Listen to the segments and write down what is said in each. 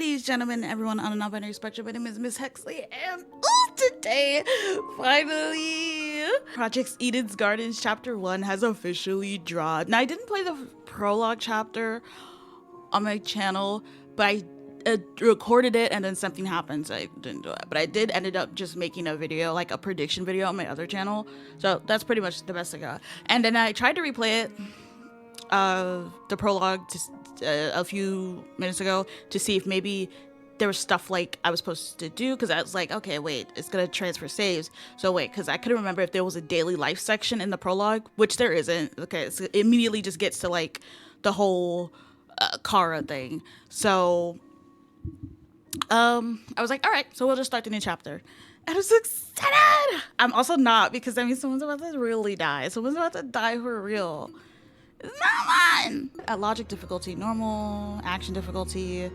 Ladies, gentlemen, everyone on a non-binary spectrum, my name is Miss Hexley, and today, finally, Project Eden's Gardens Chapter 1 has officially dropped. Now, I didn't play the prologue chapter on my channel, but I recorded it and then something happened, so I didn't do it. But I did ended up just making a video, like a prediction video on my other channel, so that's pretty much the best I got. And then I tried to replay it, the prologue, just a few minutes ago, to see if maybe there was stuff like I was supposed to do, because I was like, okay, wait, it's gonna transfer saves, so wait, because I couldn't remember if there was a daily life section in the prologue, which there isn't. Okay, so it immediately just gets to like the whole Kara thing. So I was like, all right, so we'll just start the new chapter. And I'm so excited. I'm also not, because I mean, someone's about to really die. Someone's about to die for real. It's not mine. At logic difficulty, normal, action difficulty.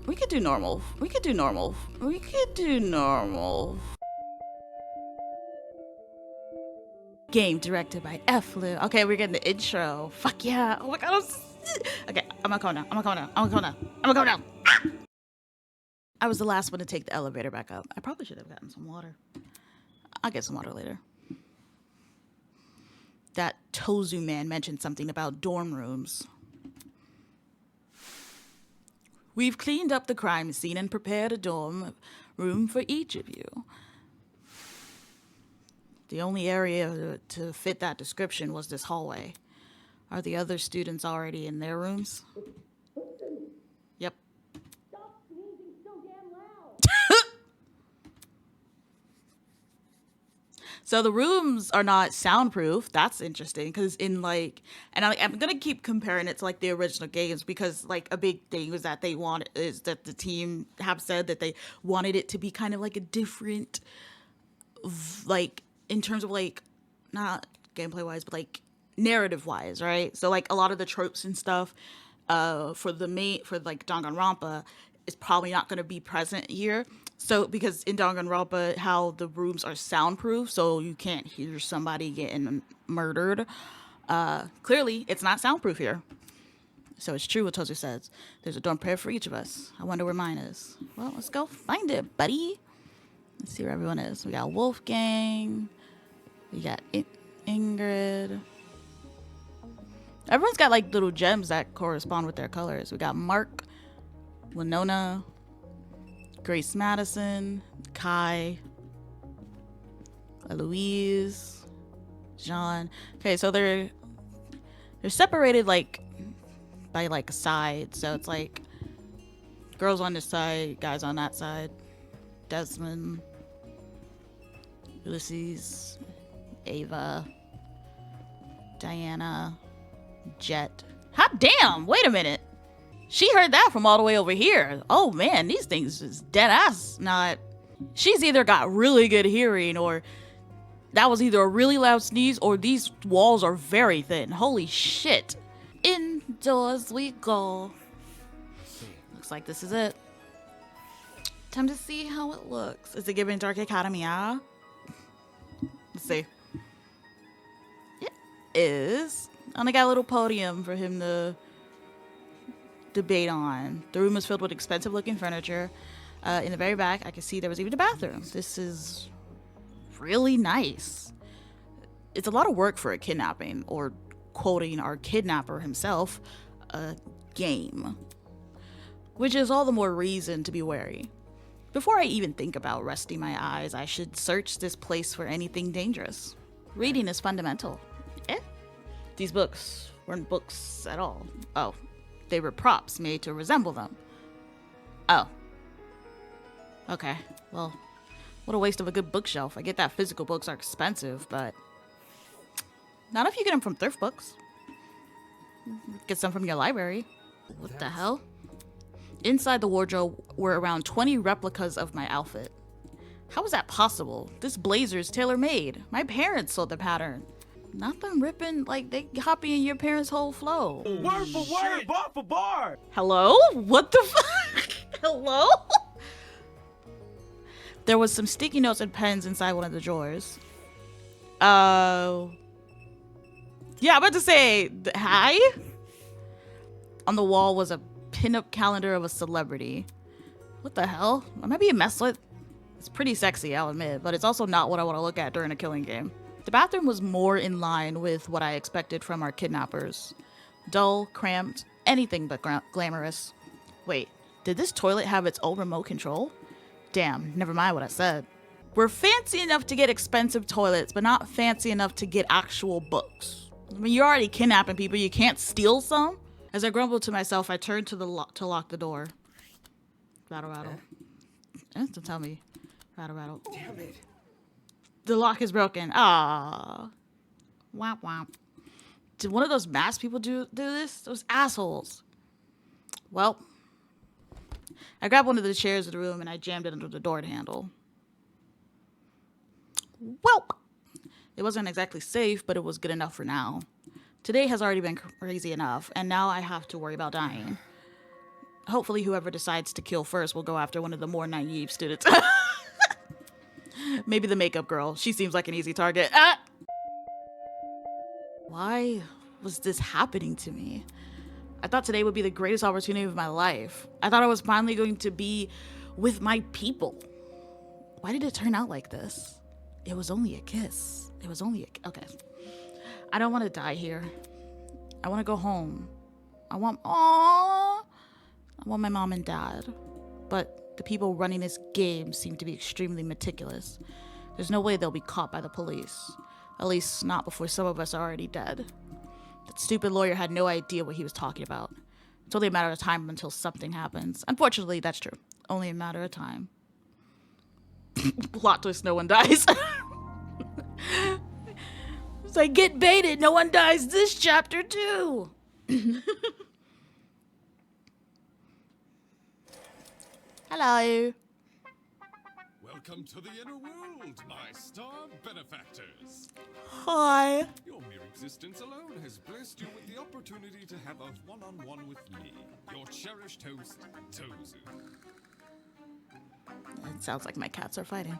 We could do normal. We could do normal. We could do normal. Game directed by F. Lou. Okay, we're getting the intro. Fuck yeah. Oh my god. Okay, I'm gonna go now. I'm gonna go now. I'm gonna go now. I'm gonna go now. Ah! I was the last one to take the elevator back up. I probably should have gotten some water. I'll get some water later. That Tozu man mentioned something about dorm rooms. We've cleaned up the crime scene and prepared a dorm room for each of you. The only area to fit that description was this hallway. Are the other students already in their rooms? Yep. Stop sneezing so damn loud. So the rooms are not soundproof. That's interesting, because in like, and I'm gonna keep comparing it to like the original games, because like a big thing was that the team have said that they wanted it to be kind of like a different, like in terms of like, not gameplay wise, but like narrative wise, right? So like a lot of the tropes and stuff for like Danganronpa is probably not going to be present here. So because in Danganronpa, how the rooms are soundproof, so you can't hear somebody getting murdered. Clearly, it's not soundproof here. So it's true what Tozu says. There's a dorm pair for each of us. I wonder where mine is. Well, let's go find it, buddy. Let's see where everyone is. We got Wolfgang. We got Ingrid. Everyone's got like little gems that correspond with their colors. We got Mark, Winona, Grace Madison, Kai, Eloise, Jean. Okay, so they're separated like by like a side. So it's like girls on this side, guys on that side. Desmond, Ulysses, Ava, Diana, Jet. Hot damn, wait a minute. She heard that from all the way over here. Oh man, these things is dead ass not. She's either got really good hearing, or that was either a really loud sneeze, or these walls are very thin. Holy shit. Indoors we go. Looks like this is it. Time to see how it looks. Is it giving Dark Academia? Let's see. It is. And I got a little podium for him to debate on. The room is filled with expensive looking furniture. In the very back, I can see there was even a bathroom. This is really nice. It's a lot of work for a kidnapping, or quoting our kidnapper himself, a game. Which is all the more reason to be wary. Before I even think about resting my eyes, I should search this place for anything dangerous. Reading is fundamental. These books weren't books at all. Oh, they were props made to resemble them. Oh. Okay, well, what a waste of a good bookshelf. I get that physical books are expensive, but not if you get them from thrift books. Get some from your library. What the hell? Inside the wardrobe were around 20 replicas of my outfit. How is that possible? This blazer is tailor-made. My parents sold the pattern. Not them ripping, like they copying your parents' whole flow. Word for word, bar for bar. Hello? What the fuck? Hello? There was some sticky notes and pens inside one of the drawers. Yeah, I'm about to say, hi? On the wall was a pinup calendar of a celebrity. What the hell? Am I being messed with? It's pretty sexy, I'll admit, but it's also not what I want to look at during a killing game. The bathroom was more in line with what I expected from our kidnappers. Dull, cramped, anything but glamorous. Wait, did this toilet have its own remote control? Damn, never mind what I said. We're fancy enough to get expensive toilets, but not fancy enough to get actual books. I mean, you're already kidnapping people, you can't steal some? As I grumbled to myself, I turned to to lock the door. Rattle, rattle. Don't tell me. Rattle, rattle. Damn it. The lock is broken. Ah. Womp womp. Did one of those masked people do this? Those assholes. Well, I grabbed one of the chairs in the room and I jammed it under the door handle. Well, it wasn't exactly safe, but it was good enough for now. Today has already been crazy enough, and now I have to worry about dying. Hopefully whoever decides to kill first will go after one of the more naive students. Maybe the makeup girl. She seems like an easy target. Ah! Why was this happening to me? I thought today would be the greatest opportunity of my life. I thought I was finally going to be with my people. Why did it turn out like this? It was only a kiss. It was only a... Okay. I don't want to die here. I want to go home. I want my mom and dad. But the people running this game seem to be extremely meticulous. There's no way they'll be caught by the police. At least not before some of us are already dead. That stupid lawyer had no idea what he was talking about. It's only a matter of time until something happens. Unfortunately, that's true. Only a matter of time. Plot twist, no one dies. It's like, get baited, no one dies this chapter too. Hello. Welcome to the inner world, my star benefactors. Hi. Your mere existence alone has blessed you with the opportunity to have a one-on-one with me, your cherished host, Tozu. It sounds like my cats are fighting.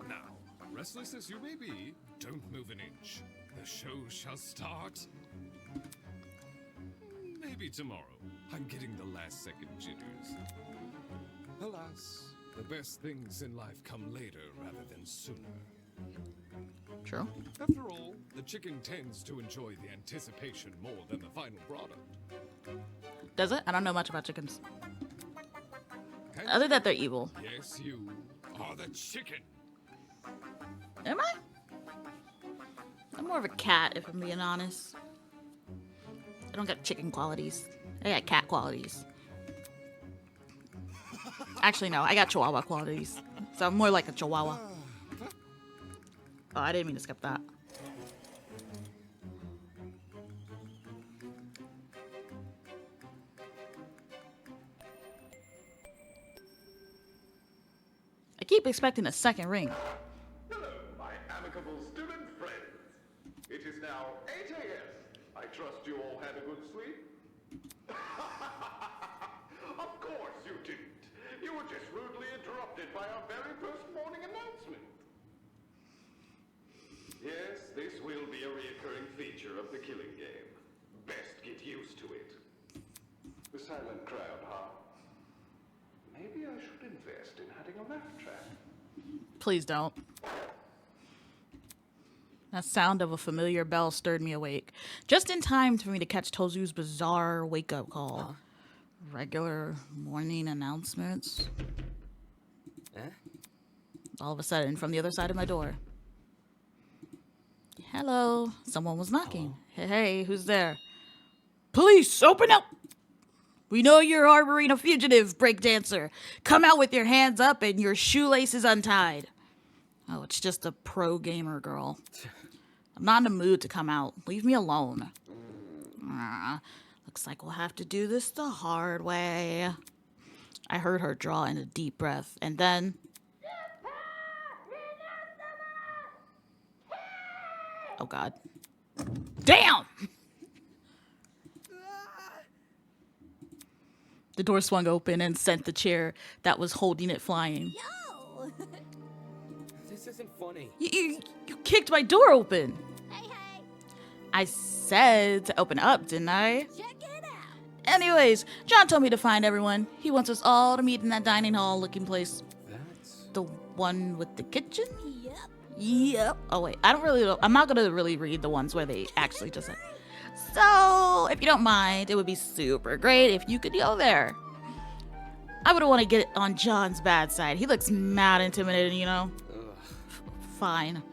Now, restless as you may be, don't move an inch. The show shall start. Maybe tomorrow. I'm getting the last-second jitters. Alas, the best things in life come later rather than sooner. True. After all, the chicken tends to enjoy the anticipation more than the final product. Does it? I don't know much about chickens. And Other than that, they're evil. yes, you are the chicken. Am I? I'm more of a cat, if I'm being honest. I don't got chicken qualities. I got cat qualities. Actually, no, I got chihuahua qualities. So I'm more like a chihuahua. Oh, I didn't mean to skip that. I keep expecting a second ring. Hello, my amicable student friends. It is now 8 a.m. I trust you all had a good sleep? Of course you didn't. You were just rudely interrupted by our very first morning announcement. Yes, this will be a reoccurring feature of the killing game. Best get used to it. The silent crowd, huh? Maybe I should invest in adding a laugh track. Please don't. That sound of a familiar bell stirred me awake, just in time for me to catch Tozu's bizarre wake-up call. Regular morning announcements. All of a sudden, from the other side of my door. Hello. Someone was knocking. Hey, who's there? Police, open up! We know you're harboring a fugitive, breakdancer. Come out with your hands up and your shoelaces untied. Oh, it's just a pro gamer girl. I'm not in the mood to come out. Leave me alone. Looks like we'll have to do this the hard way. I heard her draw in a deep breath, and then... Oh, God. Damn! The door swung open and sent the chair that was holding it flying. Yo! This isn't funny. You kicked my door open. Hey, hey, I said to open up, didn't I? check it out. Anyways, John told me to find everyone. He wants us all to meet in that dining hall looking place. That's... The one with the kitchen? Yep. Yep. Oh wait, I'm not gonna really read the ones where they actually just said. So, if you don't mind, it would be super great if you could go there. I wouldn't want to get on John's bad side. He looks mad intimidating, you know? Fine.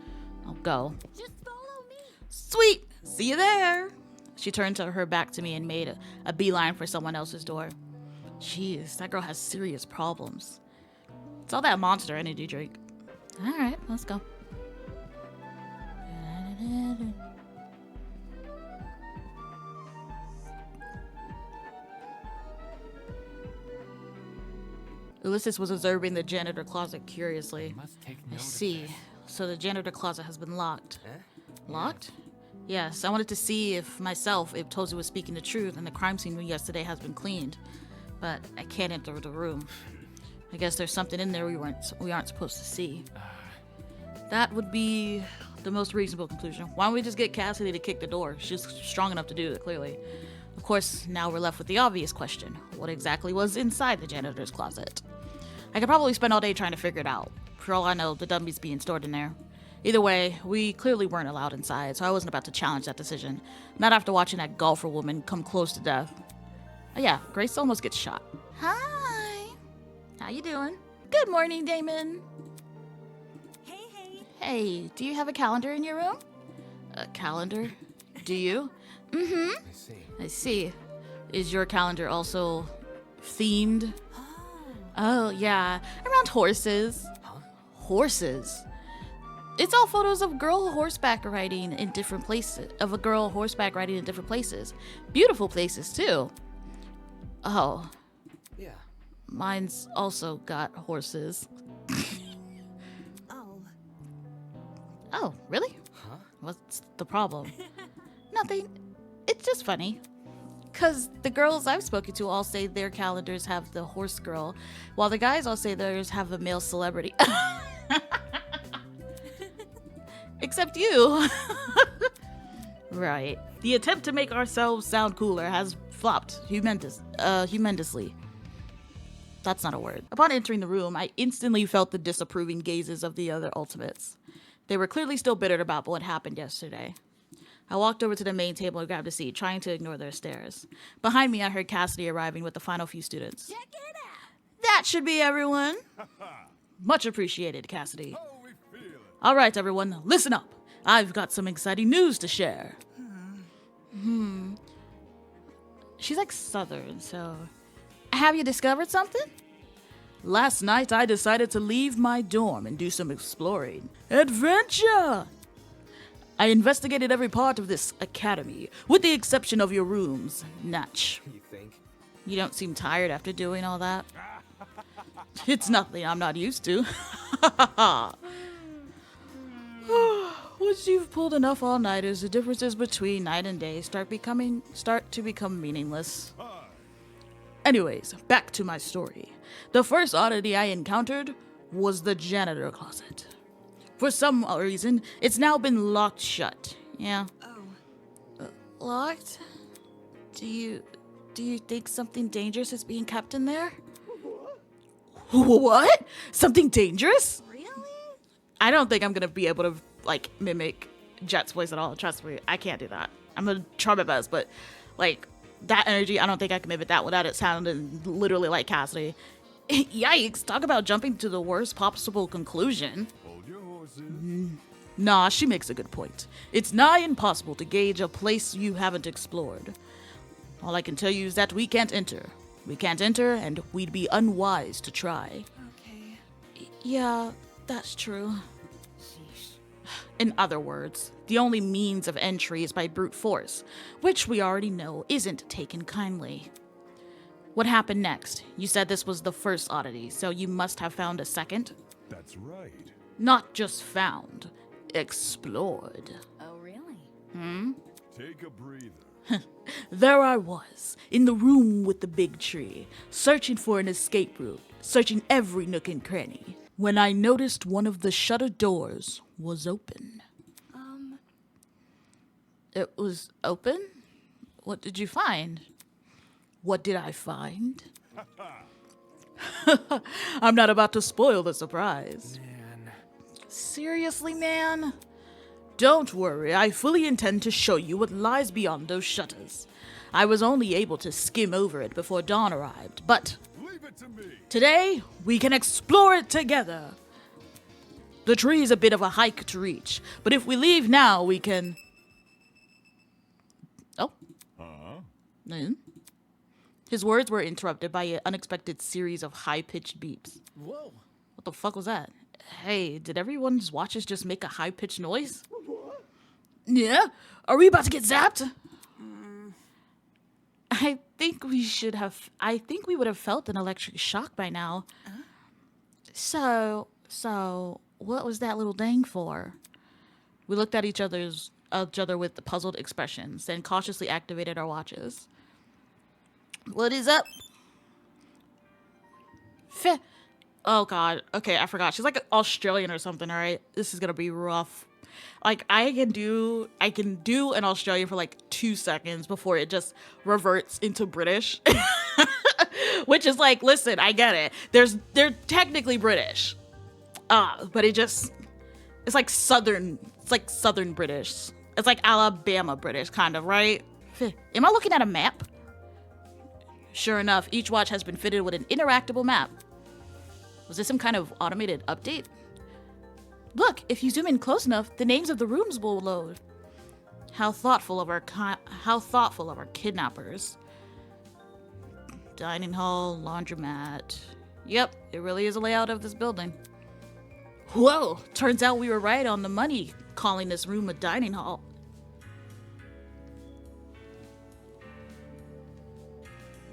I'll go. Just follow me. Sweet! See you there! She turned her back to me and made a beeline for someone else's door. Jeez, that girl has serious problems. It's all that Monster energy drink. Alright, let's go. Ulysses was observing the janitor closet curiously. I see. So the janitor closet has been locked. Locked? Yes, I wanted to see if Tozu was speaking the truth and the crime scene from yesterday has been cleaned. But I can't enter the room. I guess there's something in there we aren't supposed to see. That would be the most reasonable conclusion. Why don't we just get Cassidy to kick the door? She's strong enough to do it, clearly. Of course, now we're left with the obvious question. What exactly was inside the janitor's closet? I could probably spend all day trying to figure it out. For all I know, the dummy's being stored in there. Either way, we clearly weren't allowed inside, so I wasn't about to challenge that decision. Not after watching that golfer woman come close to death. Oh yeah, Grace almost gets shot. Hi! How you doing? Good morning, Damon. Hey. Hey, do you have a calendar in your room? A calendar? Do you? Mm-hmm. I see. Is your calendar also themed? Oh, yeah. Around horses. Huh? Horses? It's all photos of a girl horseback riding in different places. Beautiful places, too. Oh. Yeah. Mine's also got horses. Oh. Oh, really? Huh? What's the problem? Nothing. It's just funny. Because the girls I've spoken to all say their calendars have the horse girl, while the guys all say theirs have a male celebrity. Except you. Right. The attempt to make ourselves sound cooler has flopped tremendously. That's not a word. Upon entering the room, I instantly felt the disapproving gazes of the other Ultimates. They were clearly still bitter about what happened yesterday. I walked over to the main table and grabbed a seat, trying to ignore their stares. Behind me, I heard Cassidy arriving with the final few students. Check it out. That should be everyone. Much appreciated, Cassidy. Oh, we feel it. All right, everyone, listen up. I've got some exciting news to share. She's like Southern, so... Have you discovered something? Last night, I decided to leave my dorm and do some exploring. Adventure! I investigated every part of this academy, with the exception of your rooms, Natch. You think? You don't seem tired after doing all that. It's nothing I'm not used to. Once you've pulled enough all-nighters, the differences between night and day start to become meaningless. Anyways, back to my story. The first oddity I encountered was the janitor closet. For some reason, it's now been locked shut. Yeah. Oh. Locked? Do you think something dangerous is being kept in there? What? Something dangerous? Really? I don't think I'm gonna be able to like mimic Jet's voice at all. Trust me, I can't do that. I'm gonna try my best, but like that energy, I don't think I can mimic that without it sounding literally like Cassidy. Yikes! Talk about jumping to the worst possible conclusion. Hold your horses. Nah, she makes a good point. It's nigh impossible to gauge a place you haven't explored. All I can tell you is that we can't enter. We can't enter, and we'd be unwise to try. Okay. Yeah, that's true. Sheesh. In other words, the only means of entry is by brute force, which we already know isn't taken kindly. What happened next? You said this was the first oddity, so you must have found a second? That's right. Not just found, explored. Oh, really? Take a breather. There I was, in the room with the big tree, searching for an escape route, searching every nook and cranny, when I noticed one of the shuttered doors was open. It was open? What did you find? What did I find? I'm not about to spoil the surprise. Man. Seriously, man? Don't worry, I fully intend to show you what lies beyond those shutters. I was only able to skim over it before dawn arrived, but Leave it to me. today we can explore it together. The tree is a bit of a hike to reach, but if we leave now, we can... Oh. Mm. His words were interrupted by an unexpected series of high-pitched beeps. Whoa. What the fuck was that? Hey, did everyone's watches just make a high-pitched noise? Yeah? Are we about to get zapped? I think we would have felt an electric shock by now. So, what was that little ding for? We looked at each other with puzzled expressions, then cautiously activated our watches. What is up? Oh god. Okay, I forgot. She's like Australian or something, alright? This is gonna be rough. Like, I can do an Australian for like 2 seconds before it just reverts into British. Which is like, listen, I get it. They're technically British. But it's like southern British. It's like Alabama British, kind of, right? Am I looking at a map? Sure enough, each watch has been fitted with an interactable map. Was this some kind of automated update? Look, if you zoom in close enough, the names of the rooms will load. How thoughtful of our kidnappers. Dining hall, laundromat. Yep, it really is a layout of this building. Whoa, turns out we were right on the money calling this room a dining hall.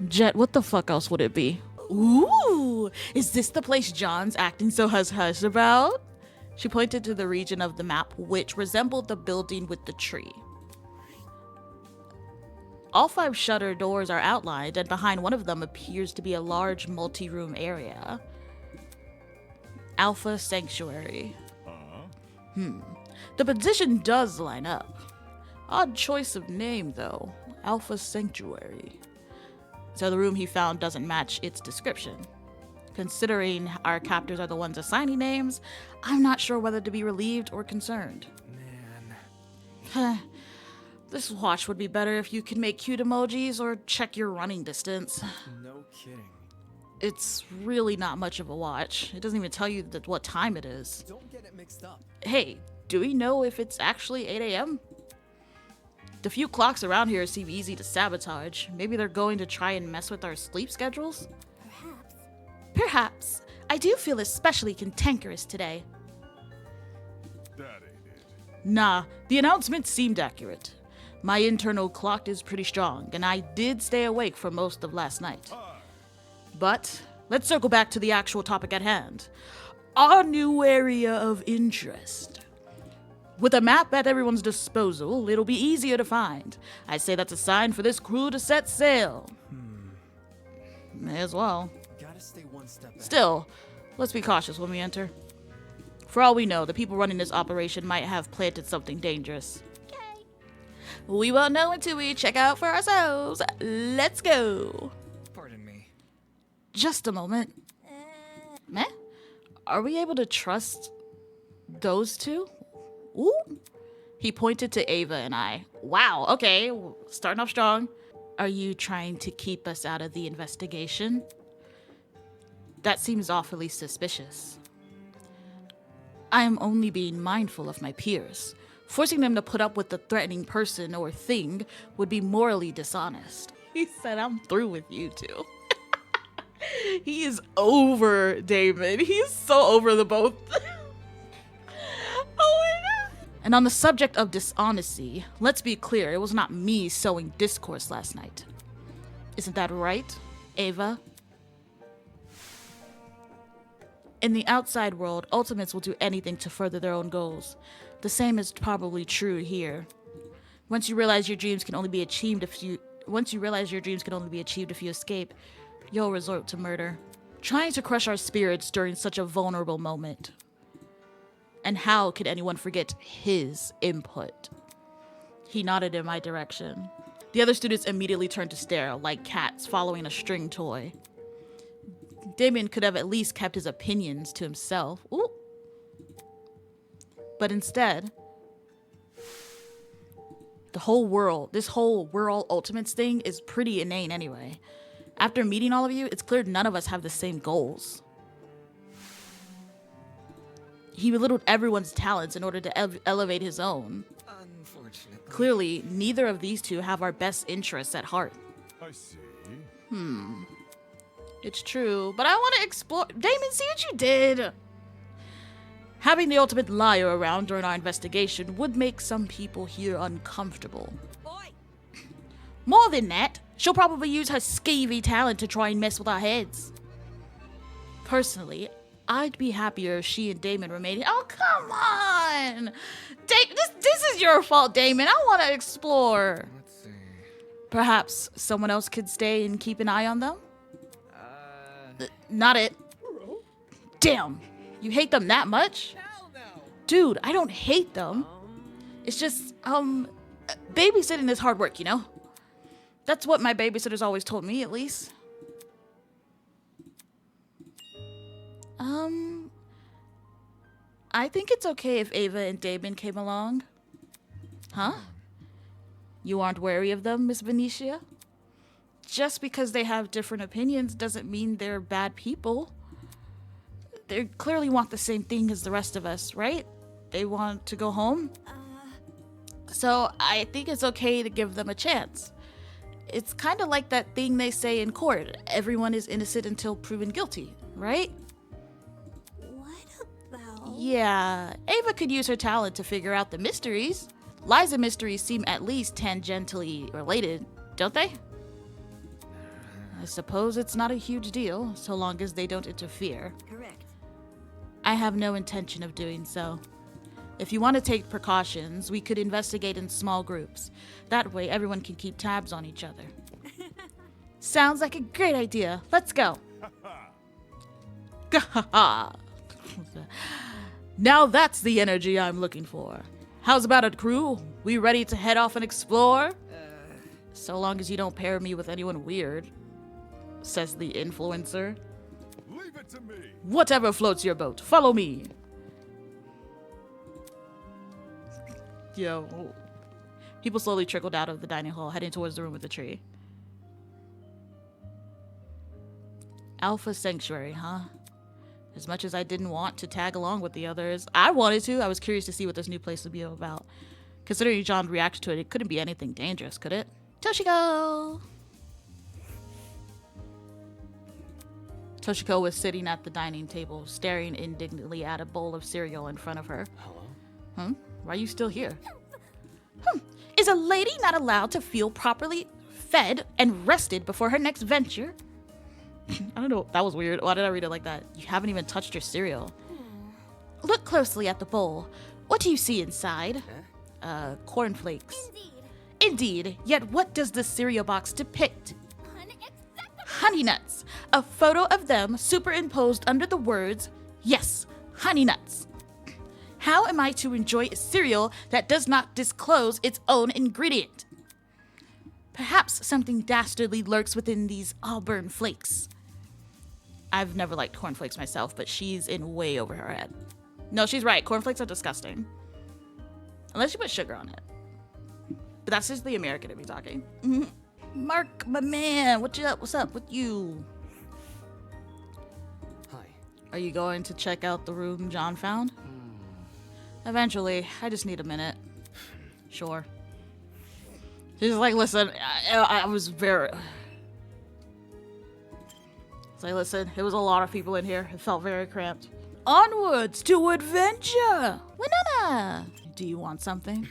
Jet, what the fuck else would it be? Ooh, is this the place John's acting so hush-hush about? She pointed to the region of the map which resembled the building with the tree. All 5 shutter doors are outlined, and behind one of them appears to be a large multi-room area. Alpha Sanctuary. The position does line up. Odd choice of name, though. Alpha Sanctuary. So the room he found doesn't match its description. Considering our captors are the ones assigning names, I'm not sure whether to be relieved or concerned. Man. This watch would be better if you could make cute emojis or check your running distance. No kidding. It's really not much of a watch. It doesn't even tell you what time it is. Don't get it mixed up. Hey, do we know if it's actually 8 a.m.? The few clocks around here seem easy to sabotage. Maybe they're going to try and mess with our sleep schedules? Perhaps. I do feel especially cantankerous today. That ain't it. Nah, the announcement seemed accurate. My internal clock is pretty strong, and I did stay awake for most of last night. But let's circle back to the actual topic at hand. Our new area of interest. With a map at everyone's disposal, it'll be easier to find. I say that's a sign for this crew to set sail. May as well. Gotta stay one step ahead. Still, let's be cautious when we enter. For all we know, the people running this operation might have planted something dangerous. Okay. We won't know until we check out for ourselves. Let's go. Pardon me. Just a moment. Meh? Are we able to trust those two? Ooh. He pointed to Ava and I. Wow, okay, starting off strong. Are you trying to keep us out of the investigation? That seems awfully suspicious. I am only being mindful of my peers. Forcing them to put up with the threatening person or thing would be morally dishonest. He said, I'm through with you two. He is over Damon. He's so over the both. Oh my god. And on the subject of dishonesty, let's be clear, it was not me sowing discourse last night. Isn't that right, Ava? In the outside world, ultimates will do anything to further their own goals. The same is probably true here. Once you realize your dreams can only be achieved if you escape, you'll resort to murder. Trying to crush our spirits during such a vulnerable moment. And how could anyone forget his input? He nodded in my direction. The other students immediately turned to stare, like cats following a string toy. Damon could have at least kept his opinions to himself. Ooh. But instead, this whole world ultimates thing is pretty inane anyway. After meeting all of you, it's clear none of us have the same goals. He belittled everyone's talents in order to elevate his own. Unfortunately. Clearly, neither of these two have our best interests at heart. I see. It's true, but I want to explore. Damon, see what you did? Having the ultimate liar around during our investigation would make some people here uncomfortable. Boy. More than that, she'll probably use her skeevy talent to try and mess with our heads. Personally, I'd be happier if she and Damon remained. Oh, come on! This is your fault, Damon. I want to explore. Let's see. Perhaps someone else could stay and keep an eye on them? Not it. Damn, you hate them that much? Hell no. Dude, I don't hate them. It's just, babysitting is hard work, you know? That's what my babysitters always told me, at least. I think it's okay if Ava and Damon came along. Huh? You aren't wary of them, Miss Venetia? Just because they have different opinions doesn't mean they're bad people. They clearly want the same thing as the rest of us, right? They want to go home. So I think it's okay to give them a chance. It's kind of like that thing they say in court. Everyone is innocent until proven guilty, right? What about? Yeah, Ava could use her talent to figure out the mysteries. Lies and mysteries seem at least tangentially related, don't they? I suppose it's not a huge deal, so long as they don't interfere. Correct. I have no intention of doing so. If you want to take precautions, we could investigate in small groups. That way, everyone can keep tabs on each other. Sounds like a great idea. Let's go. Now that's the energy I'm looking for. How's about it, crew? We ready to head off and explore? So long as you don't pair me with anyone weird, says the influencer. Leave it to me. Whatever floats your boat, follow me. Yo. People slowly trickled out of the dining hall, heading towards the room with the tree. Alpha Sanctuary, huh? As much as I didn't want to tag along with the others, I wanted to. I was curious to see what this new place would be about. Considering John reacted to it, it couldn't be anything dangerous, could it? Toshiko! Toshiko was sitting at the dining table, staring indignantly at a bowl of cereal in front of her. Hello? Why are you still here? Is a lady not allowed to feel properly fed and rested before her next venture? I don't know. That was weird. Why did I read it like that? You haven't even touched your cereal. Look closely at the bowl. What do you see inside? Cornflakes. Indeed. Indeed. Yet what does the cereal box depict? Unacceptable. Honey Nuts. A photo of them superimposed under the words, yes, Honey Nuts. How am I to enjoy a cereal that does not disclose its own ingredient? Perhaps something dastardly lurks within these auburn flakes. I've never liked cornflakes myself, but she's in way over her head. No, she's right. Cornflakes are disgusting. Unless you put sugar on it. But that's just the American in me talking. Mark, my man, what's up with you? Hi. Are you going to check out the room John found? Eventually. I just need a minute. Sure. She's like, listen, I was very... It's like, listen, it was a lot of people in here. It felt very cramped. Onwards to adventure! Winona! Do you want something?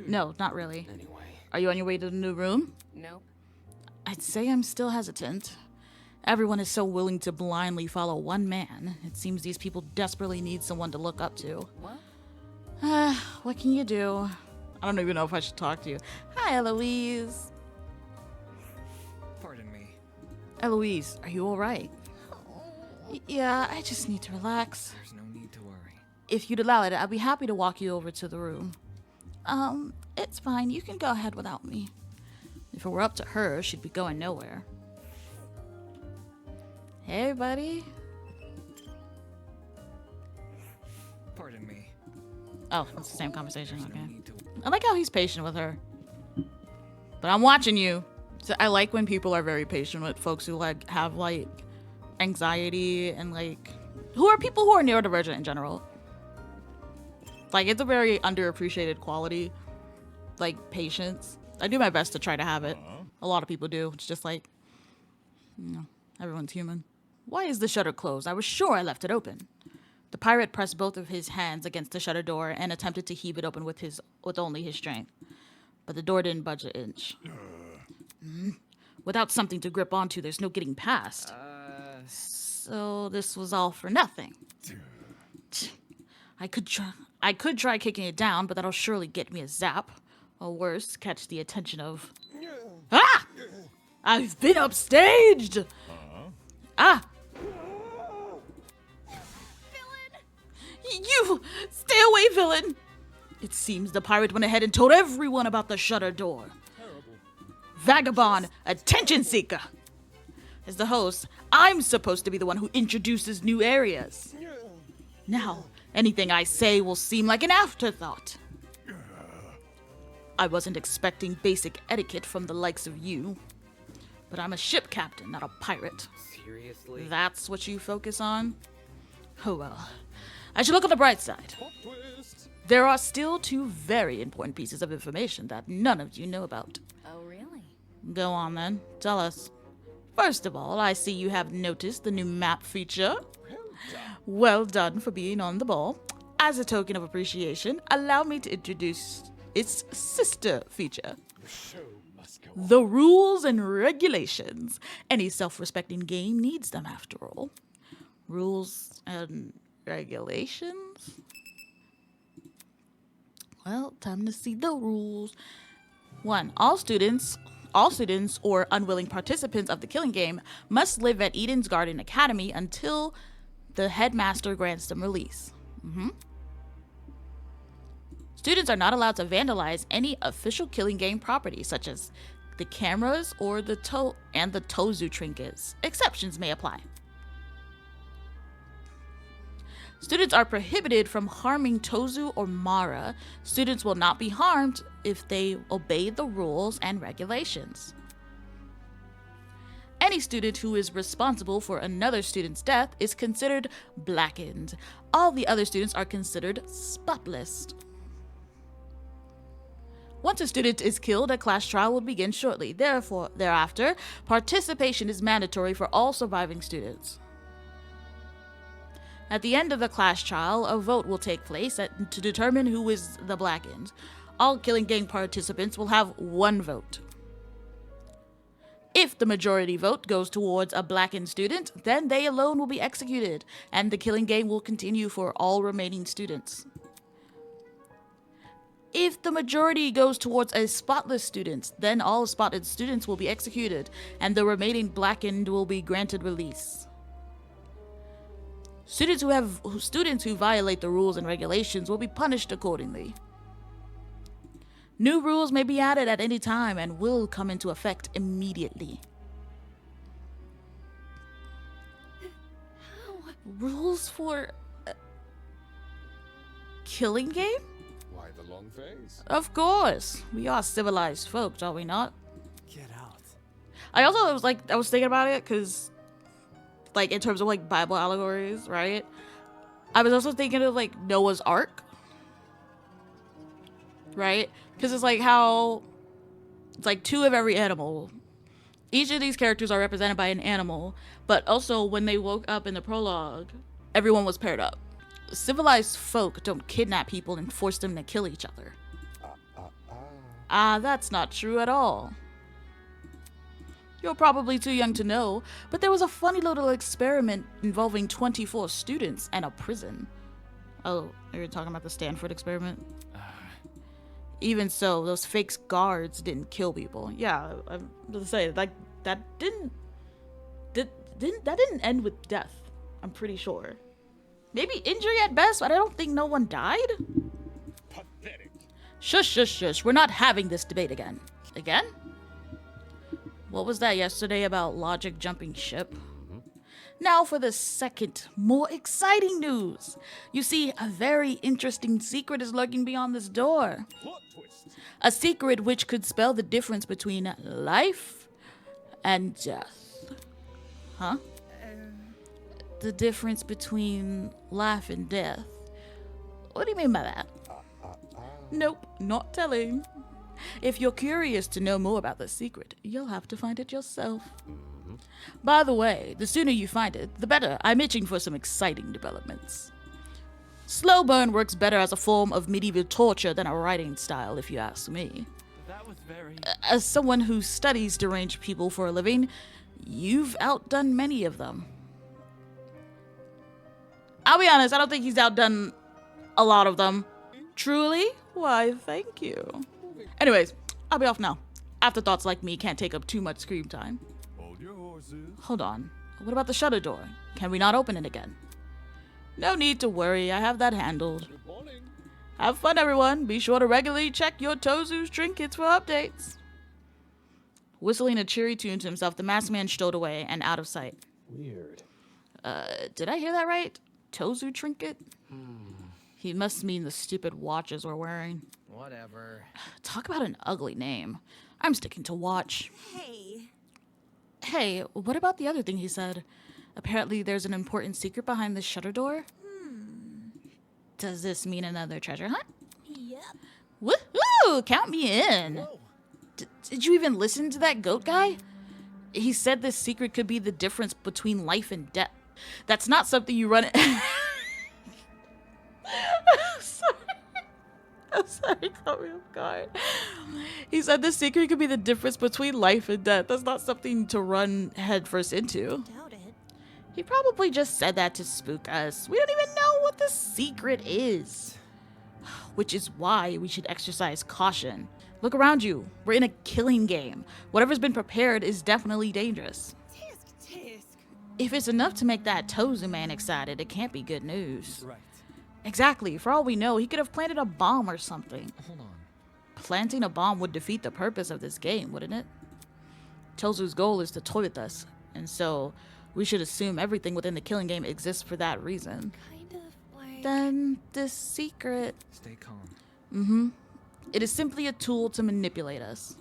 No, not really. Anyway. Are you on your way to the new room? Nope. I'd say I'm still hesitant. Everyone is so willing to blindly follow one man. It seems these people desperately need someone to look up to. What? What can you do? I don't even know if I should talk to you. Hi, Eloise. Pardon me. Eloise, are you all right? Yeah, I just need to relax. There's no need to worry. If you'd allow it, I'd be happy to walk you over to the room. It's fine. You can go ahead without me. If it were up to her, she'd be going nowhere. Hey, buddy. Pardon me. Oh, it's the same conversation. There's no Okay. need to. I like how he's patient with her. But I'm watching you. So I like when people are very patient with folks who like have like anxiety and like who are people who are neurodivergent in general. Like it's a very underappreciated quality. Like patience. I do my best to try to have it. A lot of people do. It's just like, you know, everyone's human. Why is the shutter closed? I was sure I left it open. The pirate pressed both of his hands against the shutter door and attempted to heave it open with only his strength. But the door didn't budge an inch. Without something to grip onto, there's no getting past. So this was all for nothing. I could try kicking it down, but that'll surely get me a zap. Or worse, catch the attention of... Ah! I've been upstaged! Ah! You! Stay away, villain! It seems the pirate went ahead and told everyone about the shutter door. Vagabond, attention seeker! As the host, I'm supposed to be the one who introduces new areas. Now, anything I say will seem like an afterthought. I wasn't expecting basic etiquette from the likes of you. But I'm a ship captain, not a pirate. Seriously? That's what you focus on? Oh well. I should look on the bright side. There are still two very important pieces of information that none of you know about. Oh, really? Go on then, tell us. First of all, I see you have noticed the new map feature. Well done for being on the ball. As a token of appreciation, allow me to introduce its sister feature. The rules and regulations. Any self-respecting game needs them after all. Rules and regulations? Well, time to see the rules. 1. All students or unwilling participants of the killing game must live at Eden's Garden Academy until the headmaster grants them release. Students are not allowed to vandalize any official killing game property, such as the cameras or the Tozu trinkets. Exceptions may apply. Students are prohibited from harming Tozu or Mara. Students will not be harmed if they obey the rules and regulations. Any student who is responsible for another student's death is considered blackened. All the other students are considered spotless. Once a student is killed, a class trial will begin shortly. Thereafter, participation is mandatory for all surviving students. At the end of the class trial, a vote will take place to determine who is the blackened. All killing game participants will have one vote. If the majority vote goes towards a blackened student, then they alone will be executed, and the killing game will continue for all remaining students. If the majority goes towards a spotless student, then all spotted students will be executed, and the remaining blackened will be granted release. Students who violate the rules and regulations will be punished accordingly. New rules may be added at any time and will come into effect immediately. Rules for killing game? Why the long face? Of course. We are civilized folks, are we not? Get out. I was thinking about it because, like, in terms of like Bible allegories, right? I was also thinking of like Noah's Ark, right? Because it's like how it's like two of every animal. Each of these characters are represented by an animal, but also when they woke up in the prologue, everyone was paired up. Civilized folk don't kidnap people and force them to kill each other. That's not true at all. You're probably too young to know, but there was a funny little experiment involving 24 students and a prison. Oh, you're talking about the Stanford experiment? Even so, those fake guards didn't kill people. Yeah, I'm gonna say like that didn't end with death. I'm pretty sure. Maybe injury at best, but I don't think no one died. Pathetic. Shush, shush, shush. We're not having this debate again. Again? What was that yesterday about logic jumping ship? Now for the second, more exciting news. You see, a very interesting secret is lurking beyond this door. Plot twist. A secret which could spell the difference between life and death. Huh? The difference between life and death. What do you mean by that? Nope, not telling. If you're curious to know more about the secret, you'll have to find it yourself. By the way, the sooner you find it, the better. I'm itching for some exciting developments. Slow burn works better as a form of medieval torture than a writing style, if you ask me. That was very... As someone who studies deranged people for a living, you've outdone many of them. I'll be honest, I don't think he's outdone a lot of them. Truly? Why, thank you. Anyways, I'll be off now. Afterthoughts like me can't take up too much screen time. Hold your horses. Hold on. What about the shutter door? Can we not open it again? No need to worry, I have that handled. Good morning. Have fun, everyone. Be sure to regularly check your Tozu's trinkets for updates. Whistling a cheery tune to himself, the masked man strode away and out of sight. Weird. Did I hear that right? Tozu trinket? He must mean the stupid watches we're wearing. Whatever. Talk about an ugly name. I'm sticking to watch. Hey. Hey, what about the other thing he said? Apparently there's an important secret behind this shutter door. Does this mean another treasure hunt? Yep. Woohoo! Count me in. Did you even listen to that goat guy? He said this secret could be the difference between life and death. That's not something you run... I'm sorry, caught me off guard. He said the secret could be the difference between life and death. That's not something to run headfirst into. Doubt it. He probably just said that to spook us. We don't even know what the secret is. Which is why we should exercise caution. Look around you. We're in a killing game. Whatever's been prepared is definitely dangerous. Tisk. If it's enough to make that Tozu man excited, it can't be good news. Right. Exactly. For all we know, he could have planted a bomb or something. Hold on. Planting a bomb would defeat the purpose of this game, wouldn't it? Tozu's goal is to toy with us, and so we should assume everything within the killing game exists for that reason. Kind of like... Then this secret... Stay calm. It is simply a tool to manipulate us.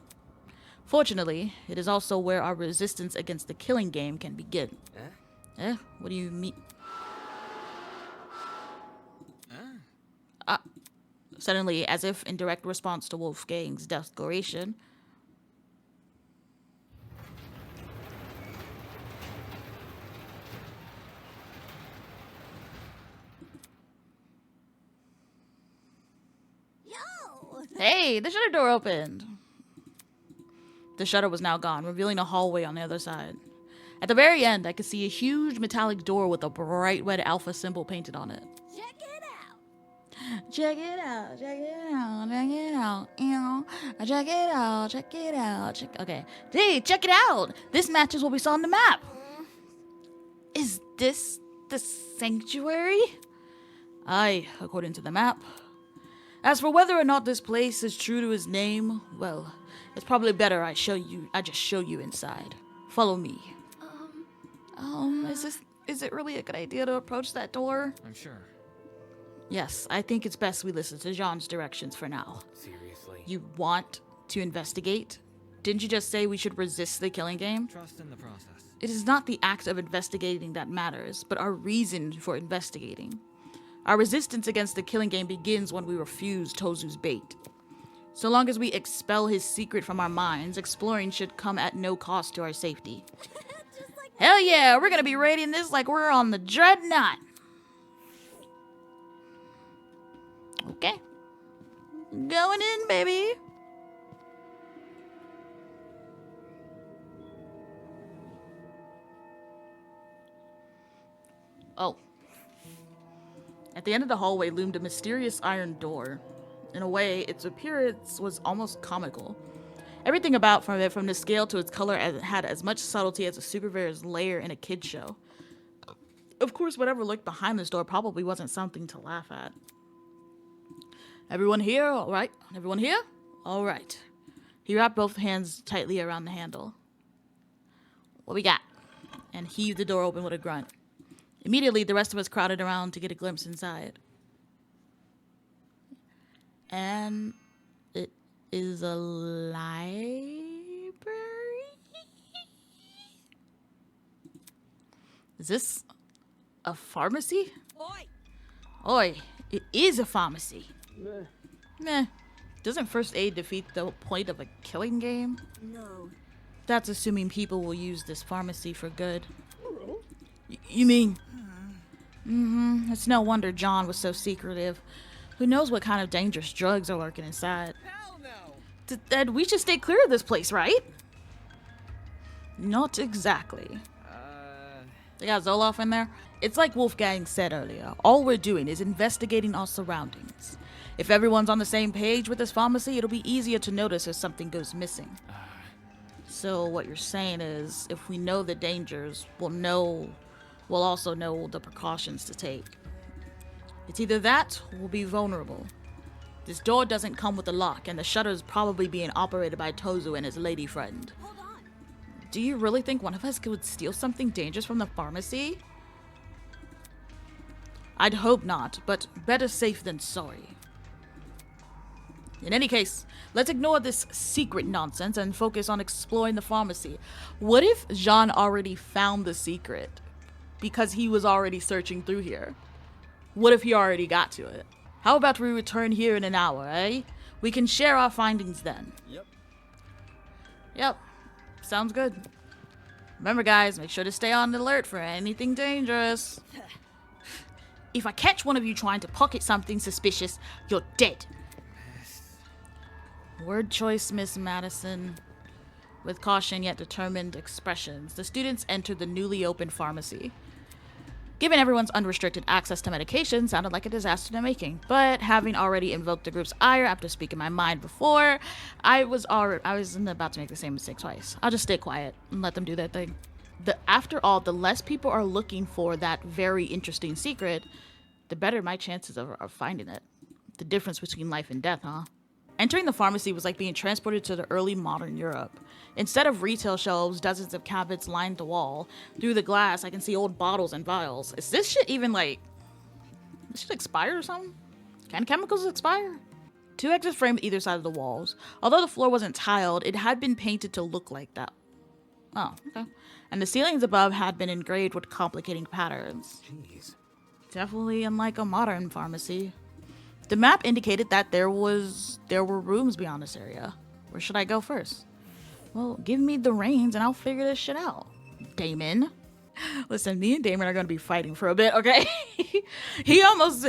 Fortunately, it is also where our resistance against the killing game can begin. What do you mean? Suddenly, as if in direct response to Wolfgang's declaration. Yo! Hey, the shutter door opened. The shutter was now gone, revealing a hallway on the other side. At the very end, I could see a huge metallic door with a bright red alpha symbol painted on it. Check it out! Check it out, check it out, check it out, check it out, check it out, okay. Hey, check it out! This matches what we saw on the map! Is this the sanctuary? Aye, according to the map. As for whether or not this place is true to his name, well, it's probably better I just show you inside. Follow me. Is it really a good idea to approach that door? I'm sure. Yes, I think it's best we listen to Jean's directions for now. Seriously. You want to investigate? Didn't you just say we should resist the killing game? Trust in the process. It is not the act of investigating that matters, but our reason for investigating. Our resistance against the killing game begins when we refuse Tozu's bait. So long as we expel his secret from our minds, exploring should come at no cost to our safety. Just like... Hell yeah, we're gonna be raiding this like we're on the Dreadnought. Okay. Going in, baby. Oh. At the end of the hallway loomed a mysterious iron door. In a way, its appearance was almost comical. Everything about from it, from the scale to its color, had as much subtlety as a supervillain's lair in a kid's show. Of course, whatever lurked behind this door probably wasn't something to laugh at. Everyone here? All right. Everyone here? All right. He wrapped both hands tightly around the handle. What we got? And heaved the door open with a grunt. Immediately, the rest of us crowded around to get a glimpse inside. And it is a library? Is this a pharmacy? Oi! Oi, it is a pharmacy. Meh. Doesn't first aid defeat the point of a killing game? No. That's assuming people will use this pharmacy for good. You mean? It's no wonder John was so secretive. Who knows what kind of dangerous drugs are lurking inside? Hell no! Then we should stay clear of this place, right? Not exactly. They got Zoloff in there? It's like Wolfgang said earlier. All we're doing is investigating our surroundings. If everyone's on the same page with this pharmacy, it'll be easier to notice if something goes missing. So what you're saying is, if we know the dangers, we'll also know the precautions to take. It's either that, or we'll be vulnerable. This door doesn't come with a lock, and the shutter's probably being operated by Tozu and his lady friend. Hold on. Do you really think one of us could steal something dangerous from the pharmacy? I'd hope not, but better safe than sorry. In any case, let's ignore this secret nonsense and focus on exploring the pharmacy. What if Jean already found the secret because he was already searching through here? What if he already got to it? How about we return here in an hour, eh? We can share our findings then. Yep. Sounds good. Remember, guys, make sure to stay on alert for anything dangerous. If I catch one of you trying to pocket something suspicious, you're dead. Word choice, Miss Madison. With caution yet determined expressions, the students entered the newly opened pharmacy. Given everyone's unrestricted access to medication sounded like a disaster in the making, but having already invoked the group's ire after speaking my mind before, I wasn't about to make the same mistake twice. I'll just stay quiet and let them do their thing. After all, the less people are looking for that very interesting secret, the better my chances of finding it. The difference between life and death, huh? Entering the pharmacy was like being transported to the early modern Europe. Instead of retail shelves, dozens of cabinets lined the wall. Through the glass, I can see old bottles and vials. Is this shit even this shit expire or something? Can chemicals expire? 2 exits framed either side of the walls. Although the floor wasn't tiled, it had been painted to look like that. Oh, okay. And the ceilings above had been engraved with complicating patterns. Jeez. Definitely unlike a modern pharmacy. The map indicated that there were rooms beyond this area. Where should I go first? Well, give me the reins and I'll figure this shit out. Damon. Listen, me and Damon are gonna be fighting for a bit, okay? he almost,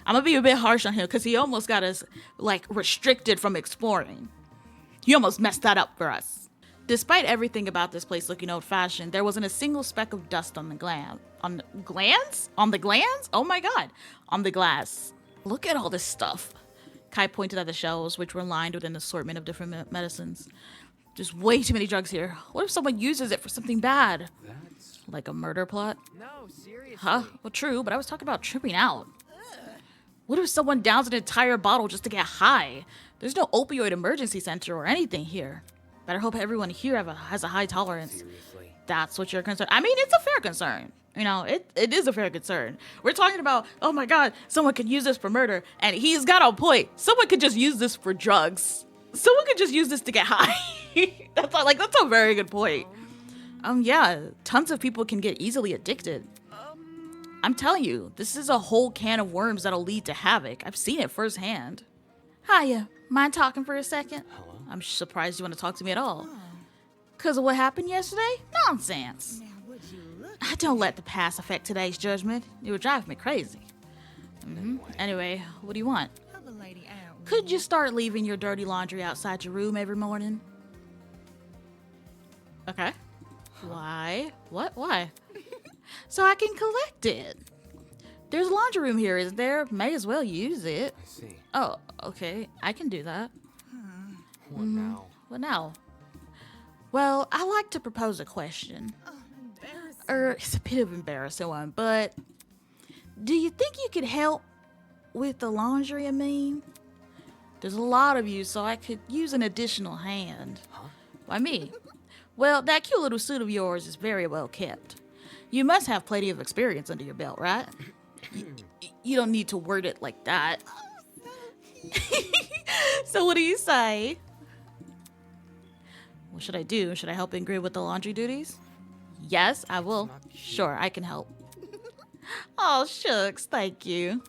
I'm gonna be a bit harsh on him because he almost got us, restricted from exploring. He almost messed that up for us. Despite everything about this place looking old-fashioned, there wasn't a single speck of dust on the glands? On the glands? Oh my god. On the glass. Look at all this stuff. Kai pointed at the shelves, which were lined with an assortment of different medicines. Just way too many drugs here. What if someone uses it for something bad? That's... Like a murder plot? No, seriously. Huh? Well, true, but I was talking about tripping out. What if someone downs an entire bottle just to get high? There's no opioid emergency center or anything here. Better hope everyone here has a high tolerance. Seriously. That's what you're concerned. I mean, it's a fair concern. You know, it is a fair concern. We're talking about, oh my god, someone could use this for murder, and he's got a point. Someone could just use this for drugs. Someone could just use this to get high. That's a very good point. Yeah, tons of people can get easily addicted. I'm telling you, this is a whole can of worms that'll lead to havoc. I've seen it firsthand. Hiya, mind talking for a second? Hello? I'm surprised you want to talk to me at all. Because of what happened yesterday? Nonsense. Now would you look? I don't let the past affect today's judgment. It would drive me crazy. Anyway, what do you want? Help a lady out. Could you start leaving your dirty laundry outside your room every morning? Okay. Why? What? Why? So I can collect it. There's a laundry room here, isn't there? May as well use it. I see. Oh, okay. I can do that. What now? What now? Well, I like to propose a question. Oh, embarrassing. It's a bit of an embarrassing one, but do you think you could help with the laundry, I mean? There's a lot of you, so I could use an additional hand. Huh? Why me? Well, that cute little suit of yours is very well kept. You must have plenty of experience under your belt, right? You don't need to word it like that. So what do you say? What should I do? Should I help Ingrid with the laundry duties? Yes, I will. Sure, I can help. Oh, shucks, thank you.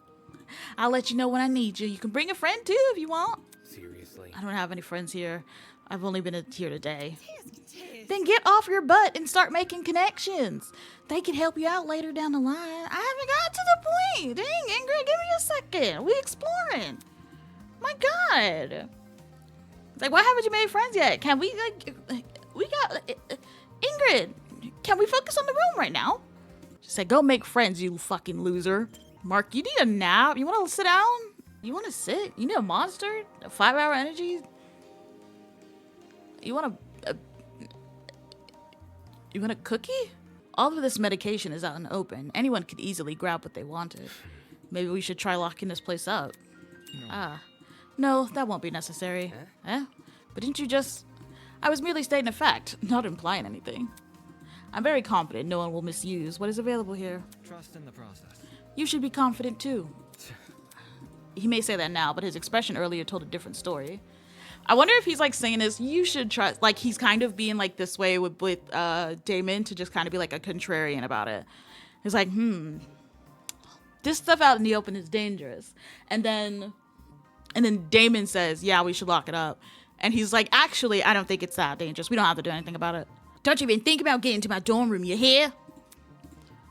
I'll let you know when I need you. You can bring a friend too if you want. Seriously. I don't have any friends here. I've only been here today. Tisk. Then get off your butt and start making connections. They can help you out later down the line. I haven't got to the point. Dang, Ingrid, give me a second. We exploring. My God. It's like, why haven't you made friends yet? Can we, Ingrid, can we focus on the room right now? She said, go make friends, you fucking loser. Mark, you need a nap? You want to sit down? You want to sit? You need a monster? A 5-hour energy? You want a cookie? All of this medication is out in the open. Anyone could easily grab what they wanted. Maybe we should try locking this place up. No, that won't be necessary. Eh? But didn't you just... I was merely stating a fact, not implying anything. I'm very confident no one will misuse what is available here. Trust in the process. You should be confident too. He may say that now, but his expression earlier told a different story. I wonder if he's like saying this, you should trust, like he's kind of being like this way with Damon to just kind of be like a contrarian about it. He's like, this stuff out in the open is dangerous. And then Damon says, yeah, we should lock it up. And he's like, actually, I don't think it's that dangerous. We don't have to do anything about it. Don't you even think about getting to my dorm room, you hear?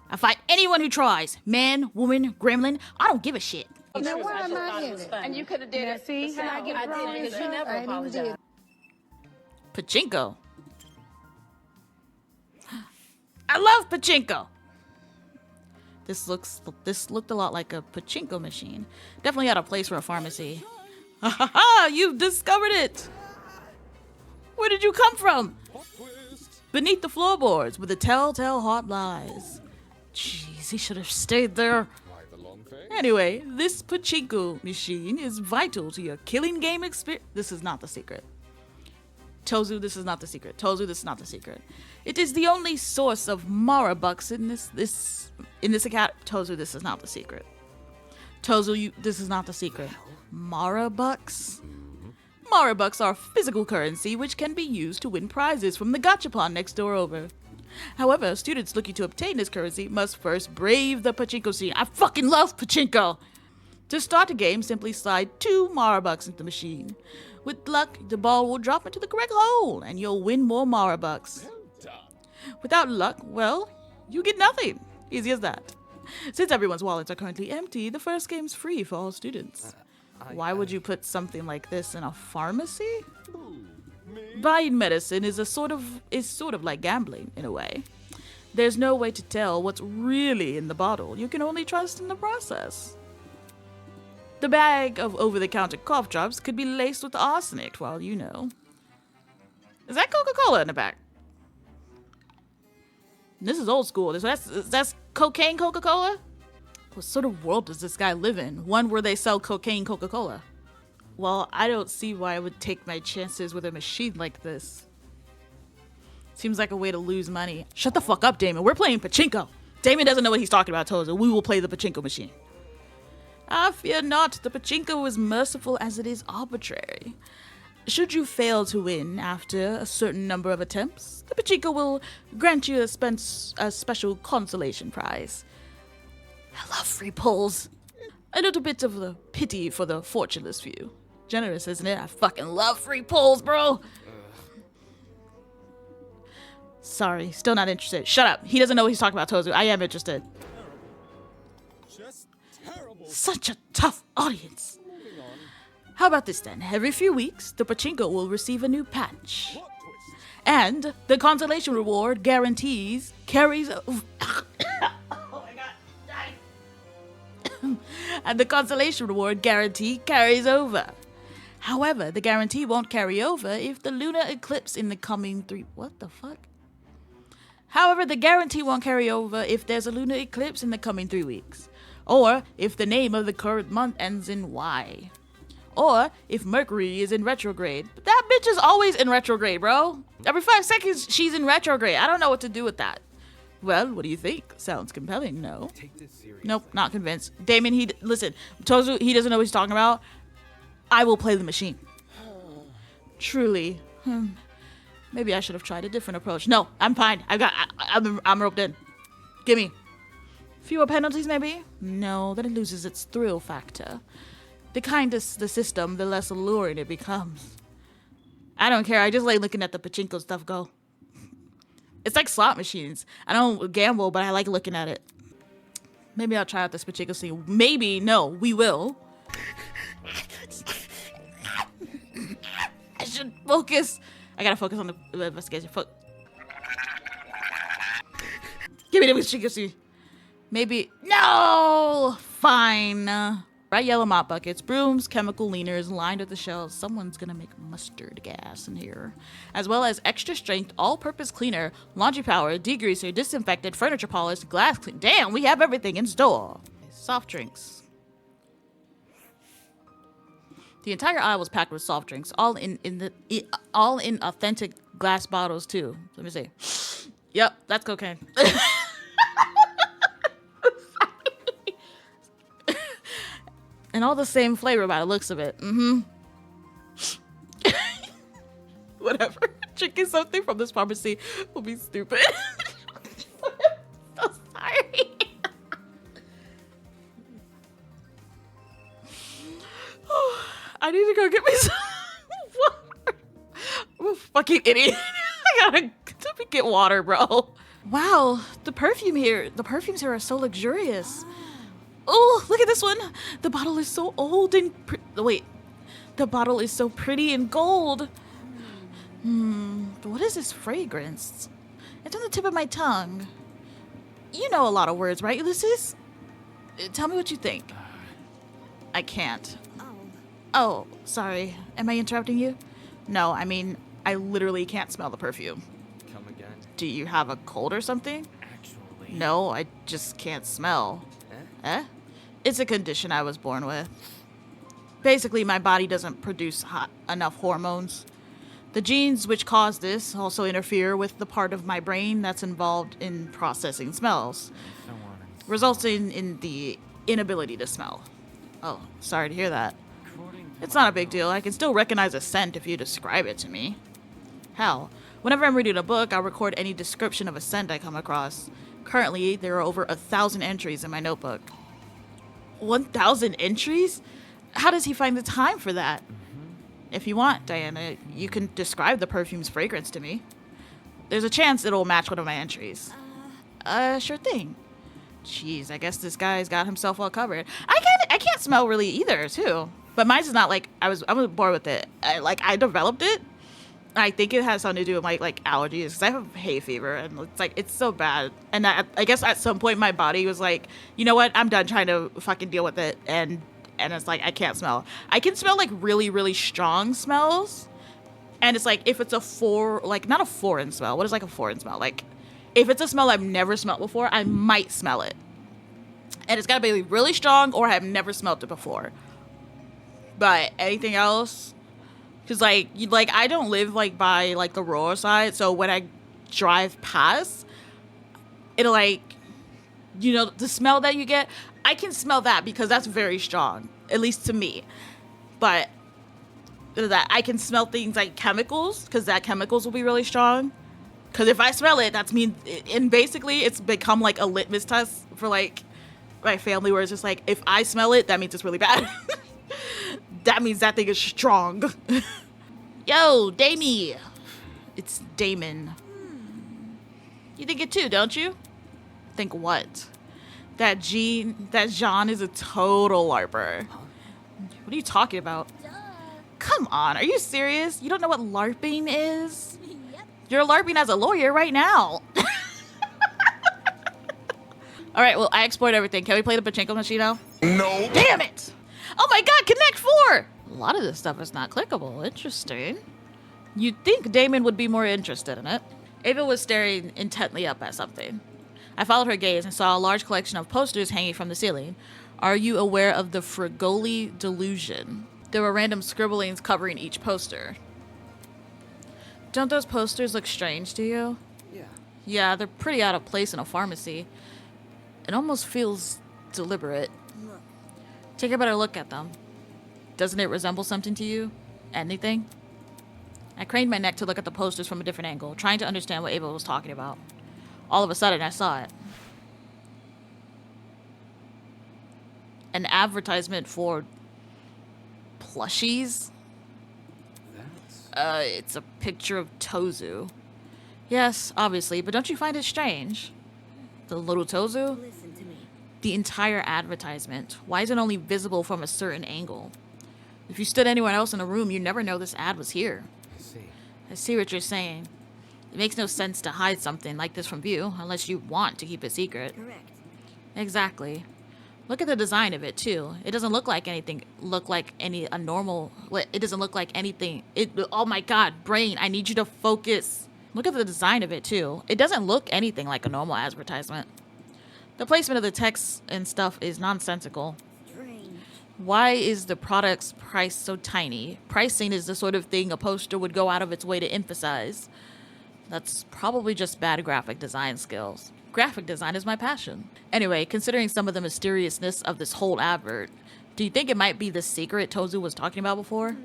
I fight anyone who tries. Man, woman, gremlin, I don't give a shit. Now why am I in it? And you could have did it. See how I get wrong and You never I didn't apologized. do it. Pachinko. I love pachinko. This looked a lot like a pachinko machine. Definitely out of place for a pharmacy. Ha ha ha! You've discovered it. Where did you come from? Plot twist. Beneath the floorboards with the telltale hot lies. Jeez, he should have stayed there. Why the long face? Anyway, this pachinko machine is vital to your killing game experience. This is not the secret. Tozu, this is not the secret. Tozu, this is not the secret. It is the only source of Marabucks in this account. Tozu, this is not the secret. Tozu, this is not the secret. Marabucks? Marabucks are physical currency which can be used to win prizes from the gachapon next door over. However, students looking to obtain this currency must first brave the pachinko scene. I fucking love pachinko! To start a game, simply slide 2 Marabucks into the machine. With luck, the ball will drop into the correct hole, and you'll win more Marabucks. Well done. Without luck, well, you get nothing. Easy as that. Since everyone's wallets are currently empty, the first game's free for all students. Why would you put something like this in a pharmacy? Buying medicine is sort of like gambling in a way. There's no way to tell what's really in the bottle. You can only trust in the process. The bag of over-the-counter cough drops could be laced with arsenic, for all you know. Is that Coca Cola in the back? This is old school. That's cocaine Coca Cola? What sort of world does this guy live in? One where they sell cocaine Coca Cola? Well, I don't see why I would take my chances with a machine like this. Seems like a way to lose money. Shut the fuck up, Damon. We're playing pachinko. Damon doesn't know what he's talking about, Tozo. We will play the pachinko machine. Ah, fear not. The pachinko is merciful as it is arbitrary. Should you fail to win after a certain number of attempts, the pachinko will grant you a special consolation prize. I love free pulls. A little bit of the pity for the fortuneless few. Generous, isn't it? I fucking love free pulls, bro. Sorry, still not interested. Shut up. He doesn't know what he's talking about, Tozu. I am interested. Just terrible. Such a tough audience. How about this then? Every few weeks, the pachinko will receive a new patch. Plot twist. And the consolation reward carries and the consolation reward guarantee carries over. However, the guarantee won't carry over if the lunar eclipse in the coming However, the guarantee won't carry over if there's a lunar eclipse in the coming 3 weeks, or if the name of the current month ends in Y, or if Mercury is in retrograde. But that bitch is always in retrograde, bro. Every 5 seconds, she's in retrograde. I don't know what to do with that. Well, what do you think? Sounds compelling, no? Take this seriously. Nope, not convinced. Damon, listen, Tozu, he doesn't know what he's talking about. I will play the machine. Truly. Maybe I should have tried a different approach. No, I'm fine. I'm roped in. Gimme. Fewer penalties, maybe? No, then it loses its thrill factor. The kinder the system, the less alluring it becomes. I don't care. I just like looking at the pachinko stuff go. It's like slot machines. I don't gamble, but I like looking at it. Maybe I'll try out this pachinko scene. Maybe. No, we will. I should focus. I gotta focus on the investigation. Give me the pachinko scene. Maybe. No! Fine. Bright yellow mop buckets, brooms, chemical leaners lined at the shelves. Someone's gonna make mustard gas in here. As well as extra strength, all-purpose cleaner, laundry power, degreaser, disinfectant, furniture polish, glass clean. Damn, we have everything in store. Soft drinks. The entire aisle was packed with soft drinks, all in authentic glass bottles too. Let me see. Yep, that's cocaine. And all the same flavor by the looks of it. Whatever. Drinking something from this pharmacy will be stupid. So sorry. I need to go get me some water. I'm a fucking idiot. I gotta get water, bro. Wow, the perfumes here are so luxurious. Oh, look at this one. The bottle is so old and the bottle is so pretty and gold. What is this fragrance? It's on the tip of my tongue. You know a lot of words, right, Ulysses? Tell me what you think. I can't. Oh, sorry. Am I interrupting you? No, I mean, I literally can't smell the perfume. Come again. Do you have a cold or something? Actually. No, I just can't smell. Eh? It's a condition I was born with. Basically, my body doesn't produce enough hormones. The genes which cause this also interfere with the part of my brain that's involved in processing smells, resulting in the inability to smell. Oh, sorry to hear that. It's not a big deal. I can still recognize a scent if you describe it to me. Hell, whenever I'm reading a book, I'll record any description of a scent I come across. Currently, there are over 1,000 entries in my notebook. 1,000 entries? How does he find the time for that? If you want, Diana, you can describe the perfume's fragrance to me. There's a chance it'll match one of my entries. Sure thing. Jeez, I guess this guy's got himself all covered. I can't smell really either, too. But mine's is not like I was bored with it. I developed it. I think it has something to do with my allergies because I have hay fever and it's so bad. And I guess at some point my body was like, you know what? I'm done trying to fucking deal with it. And it's like I can't smell. I can smell really, really strong smells. And it's like if it's not a foreign smell. What is a foreign smell? If it's a smell I've never smelled before, I might smell it. And it's gotta be really strong or I've never smelled it before. But anything else, because I don't live by the rural side, so when I drive past, it'll the smell that you get, I can smell that because that's very strong, at least to me. But that I can smell things like chemicals, because that chemicals will be really strong. Because if I smell it, that's mean, and basically it's become a litmus test for my family, where it's just if I smell it, that means it's really bad. That means that thing is strong. Yo, Damie. It's Damon. You think it too, don't you? Think what? That Jean is a total LARPer. What are you talking about? Come on, are you serious? You don't know what LARPing is? You're LARPing as a lawyer right now. All right, well, I explored everything. Can we play the pachinko machine now? No. Damn it! Oh my god, Connect 4! A lot of this stuff is not clickable. Interesting. You'd think Damon would be more interested in it. Ava was staring intently up at something. I followed her gaze and saw a large collection of posters hanging from the ceiling. Are you aware of the Frigoli delusion? There were random scribblings covering each poster. Don't those posters look strange to you? Yeah. Yeah, they're pretty out of place in a pharmacy. It almost feels deliberate. Take a better look at them. Doesn't it resemble something to you? Anything? I craned my neck to look at the posters from a different angle, trying to understand what Ava was talking about. All of a sudden, I saw it. An advertisement for plushies? That's... It's a picture of Tozu. Yes, obviously, but don't you find it strange? The little Tozu? Listen to me. The entire advertisement. Why is it only visible from a certain angle? If you stood anywhere else in the room, you'd never know this ad was here. I see. I see what you're saying. It makes no sense to hide something like this from view, unless you want to keep it secret. Correct. Exactly. Look at the design of it, too. It doesn't look like anything, it doesn't look like anything. Oh my god, brain, I need you to focus. Look at the design of it, too. It doesn't look anything like a normal advertisement. The placement of the text and stuff is nonsensical. Strange. Why is the product's price so tiny? Pricing is the sort of thing a poster would go out of its way to emphasize. That's probably just bad graphic design skills. Graphic design is my passion. Anyway, considering some of the mysteriousness of this whole advert, do you think it might be the secret Tozu was talking about before?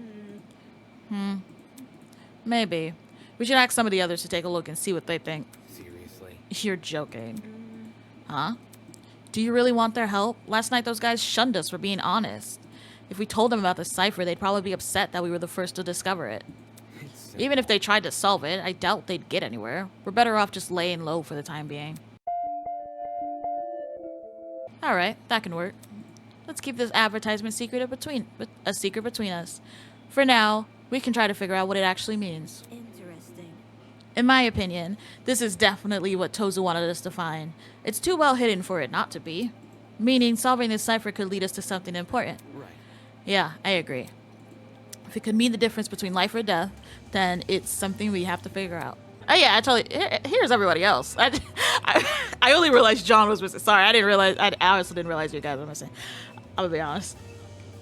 Maybe. We should ask some of the others to take a look and see what they think. Seriously. You're joking. Huh? Do you really want their help? Last night those guys shunned us for being honest. If we told them about the cipher, they'd probably be upset that we were the first to discover it. It's Even if they tried to solve it, I doubt they'd get anywhere. We're better off just laying low for the time being. Alright, that can work. Let's keep this advertisement a secret between us. For now, we can try to figure out what it actually means. Interesting. In my opinion, this is definitely what Tozu wanted us to find. It's too well hidden for it not to be. Meaning, solving this cipher could lead us to something important. right. Yeah, I agree. If it could mean the difference between life or death, then it's something we have to figure out. Oh yeah, I totally. Here's everybody else. I only realized John was missing. Sorry, I honestly didn't realize you guys were missing. I'm gonna be honest.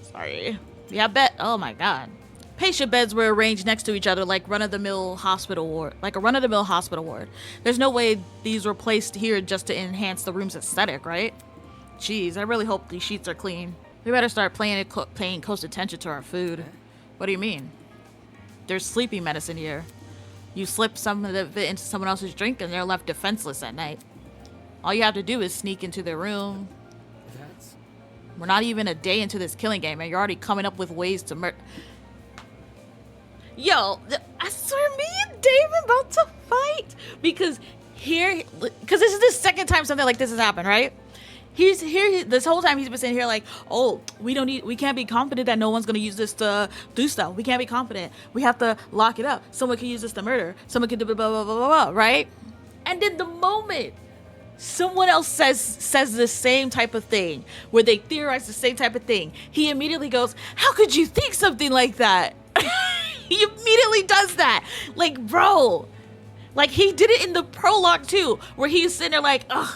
Sorry. Yeah, oh my god. Patient beds were arranged next to each other like a run-of-the-mill hospital ward. There's no way these were placed here just to enhance the room's aesthetic, right? Jeez, I really hope these sheets are clean. We better start paying close attention to our food. What do you mean? There's sleeping medicine here. You slip some of it into someone else's drink and they're left defenseless at night. All you have to do is sneak into their room. That's... We're not even a day into this killing game and you're already coming up with ways to murder. Yo, I swear me and David about to fight because this is the second time something like this has happened, right? He's here this whole time. He's been sitting here like, oh, we can't be confident that no one's gonna use this to do stuff. We can't be confident. We have to lock it up. Someone can use this to murder. Someone can do blah blah blah blah blah, right? And then the moment someone else says the same type of thing, where they theorize the same type of thing, he immediately goes, "How could you think something like that?" He immediately does that. Like, bro, like he did it in the prologue too, where he's sitting there like, ugh.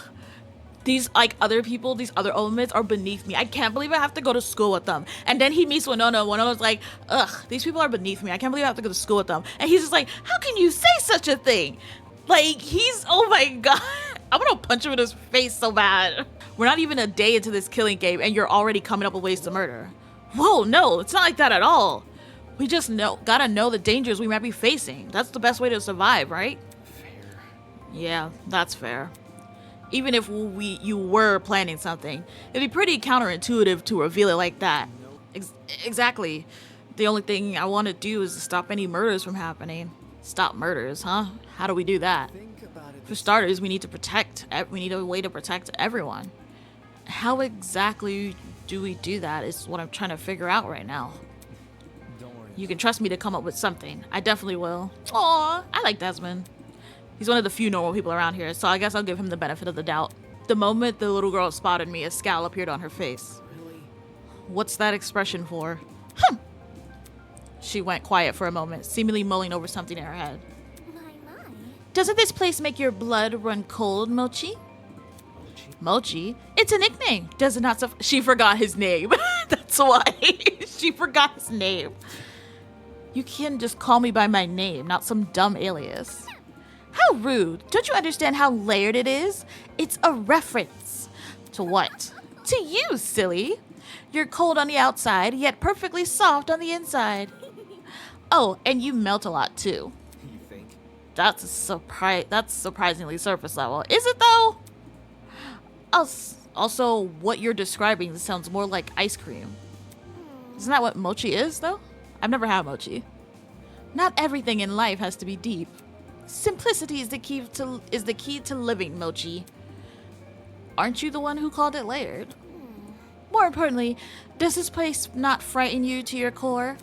These like other people, these other elements are beneath me. I can't believe I have to go to school with them. And then he meets Winona. Winona's like, ugh, these people are beneath me. I can't believe I have to go to school with them. And he's just like, how can you say such a thing? Like, oh my god. I'm gonna punch him in his face so bad. We're not even a day into this killing game and you're already coming up with ways to murder. Whoa, no, it's not like that at all. We just gotta know the dangers we might be facing. That's the best way to survive, right? fair. Yeah, that's fair. Even if you were planning something, it'd be pretty counterintuitive to reveal it like that. Exactly. The only thing I want to do is to stop any murders from happening. Stop murders, huh? How do we do that? Think about it. For starters, we need a way to protect everyone. How exactly do we do that is what I'm trying to figure out right now. Don't worry. You can trust me to come up with something. I definitely will. Aw, I like Desmond. He's one of the few normal people around here, so I guess I'll give him the benefit of the doubt. The moment the little girl spotted me, a scowl appeared on her face. Really? What's that expression for? She went quiet for a moment, seemingly mulling over something in her head. My. Doesn't this place make your blood run cold, Mochi? Mochi? It's a nickname. Does it not She forgot his name. That's why. She forgot his name. You can just call me by my name, not some dumb alias. How rude. Don't you understand how layered it is? It's a reference. To what? To you, silly. You're cold on the outside, yet perfectly soft on the inside. Oh, and you melt a lot, too. You think? That's surprisingly surface level. Is it, though? Also, what you're describing sounds more like ice cream. Isn't that what mochi is, though? I've never had mochi. Not everything in life has to be deep. Simplicity is the key to living, mochi. Aren't you the one who called it layered? More importantly, does this place not frighten you to your core?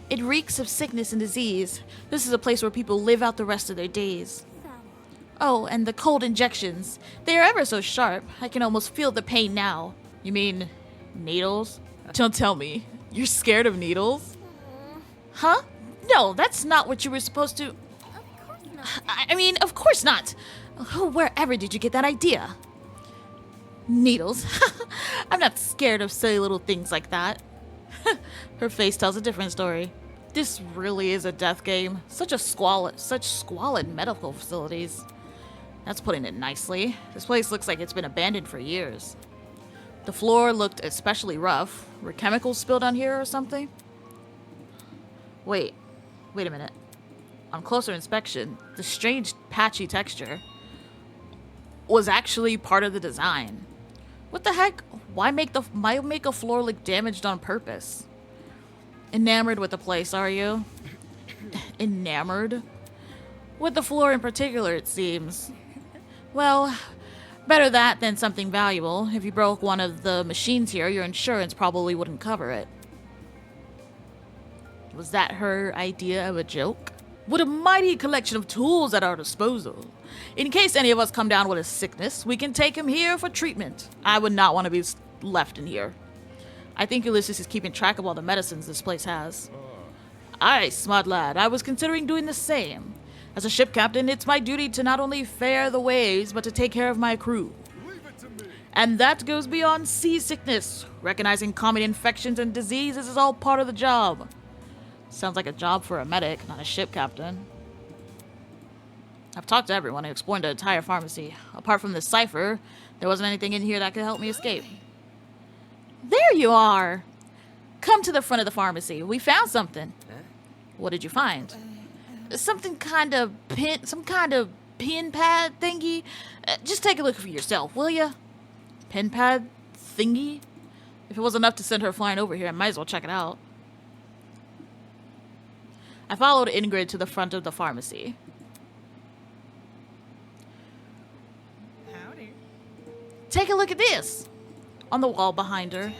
It reeks of sickness and disease. This is a place where people live out the rest of their days. Oh, and the cold injections. They are ever so sharp. I can almost feel the pain now. You mean needles? Don't tell me. You're scared of needles? Huh? No, that's not what you were supposed to... I mean, of course not. Wherever did you get that idea? Needles? I'm not scared of silly little things like that. Her face tells a different story. This really is a death game. Such squalid medical facilities. That's putting it nicely. This place looks like it's been abandoned for years. The floor looked especially rough. Were chemicals spilled on here or something? Wait a minute. On closer inspection, the strange patchy texture was actually part of the design. What the heck? Why make a floor look damaged on purpose? Enamored with the place, are you? Enamored? With the floor in particular, it seems. Well, better that than something valuable. If you broke one of the machines here, your insurance probably wouldn't cover it. Was that her idea of a joke? What a mighty collection of tools at our disposal. In case any of us come down with a sickness, we can take him here for treatment. I would not want to be left in here. I think Ulysses is keeping track of all the medicines this place has. Aye, smart lad. I was considering doing the same. As a ship captain, it's my duty to not only fare the waves, but to take care of my crew. And that goes beyond seasickness. Recognizing common infections and diseases is all part of the job. Sounds like a job for a medic, not a ship captain. I've talked to everyone and explored the entire pharmacy. Apart from the cipher, there wasn't anything in here that could help me escape. There you are! Come to the front of the pharmacy. We found something. What did you find? Some kind of pin pad thingy? Just take a look for yourself, will ya? Pin pad thingy? If it was enough to send her flying over here, I might as well check it out. I followed Ingrid to the front of the pharmacy. Howdy. Take a look at this. On the wall behind her.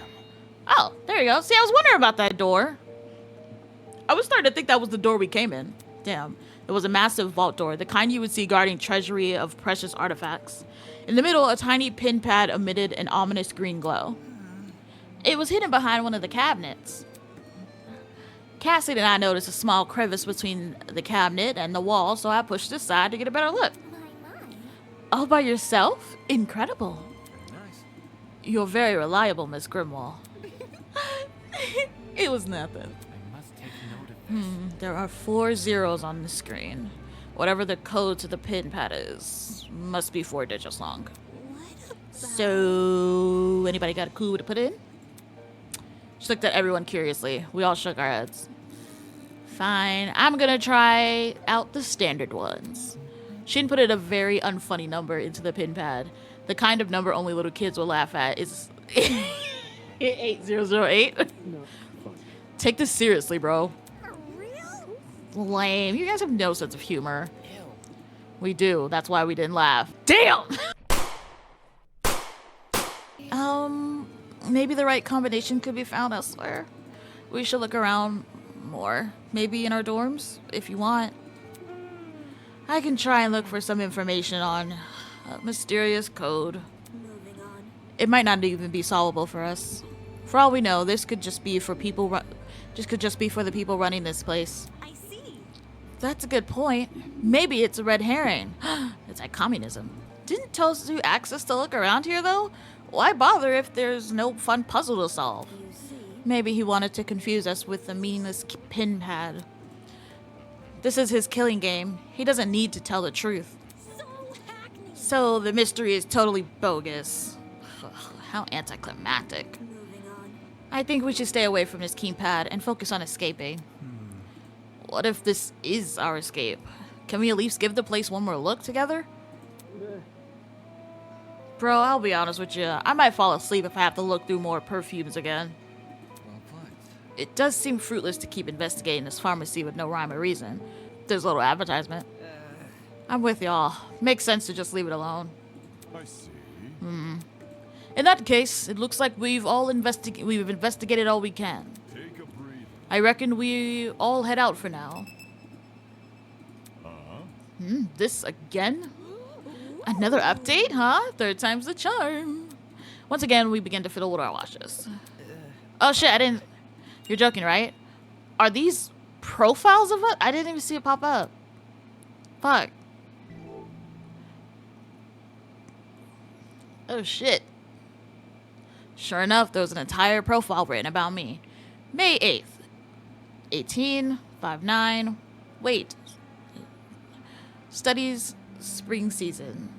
Oh, there you go. See, I was wondering about that door. I was starting to think that was the door we came in. Damn. It was a massive vault door, the kind you would see guarding treasury of precious artifacts. In the middle, a tiny pin pad emitted an ominous green glow. It was hidden behind one of the cabinets. Cassie and I noticed a small crevice between the cabinet and the wall, so I pushed it aside to get a better look. All by yourself? Incredible. Nice. You're very reliable, Miss Grimwall. It was nothing. I must take note of this. There are 4 zeros on the screen. Whatever the code to the pin pad is, must be 4 digits long. So, anybody got a clue to put in? She looked at everyone curiously. We all shook our heads. Fine, I'm gonna try out the standard ones. She put in a very unfunny number into the pin pad. The kind of number only little kids will laugh at is 8008. Take this seriously, bro. Lame. You guys have no sense of humor. Ew. We do. That's why we didn't laugh. Damn! Maybe the right combination could be found elsewhere. We should look around more. Maybe in our dorms, if you want. I can try and look for some information on a mysterious code. Moving on. It might not even be solvable for us. For all we know, this could just be for people. For the people running this place. I see. That's a good point. Maybe it's a red herring. It's like communism. Didn't Toast ask us to look around here, though? Why bother if there's no fun puzzle to solve? You see. Maybe he wanted to confuse us with the meaningless pin pad. This is his killing game. He doesn't need to tell the truth. So hackneyed. So the mystery is totally bogus. Ugh, how anticlimactic. Moving on. I think we should stay away from this keypad and focus on escaping. What if this is our escape? Can we at least give the place one more look together? Bro, I'll be honest with you. I might fall asleep if I have to look through more perfumes again. Well put. It does seem fruitless to keep investigating this pharmacy with no rhyme or reason. There's a little advertisement. I'm with y'all. Makes sense to just leave it alone. I see. In that case, it looks like we've investigated all we can. Take a breather. I reckon we all head out for now. This again? Another update, huh? Third time's the charm. Once again, we begin to fiddle with our watches. Oh shit, I didn't... You're joking, right? Are these profiles of it? I didn't even see it pop up. Fuck. Oh shit. Sure enough, there was an entire profile written about me. May 8th. 18, 5'9". Wait. Studies spring season.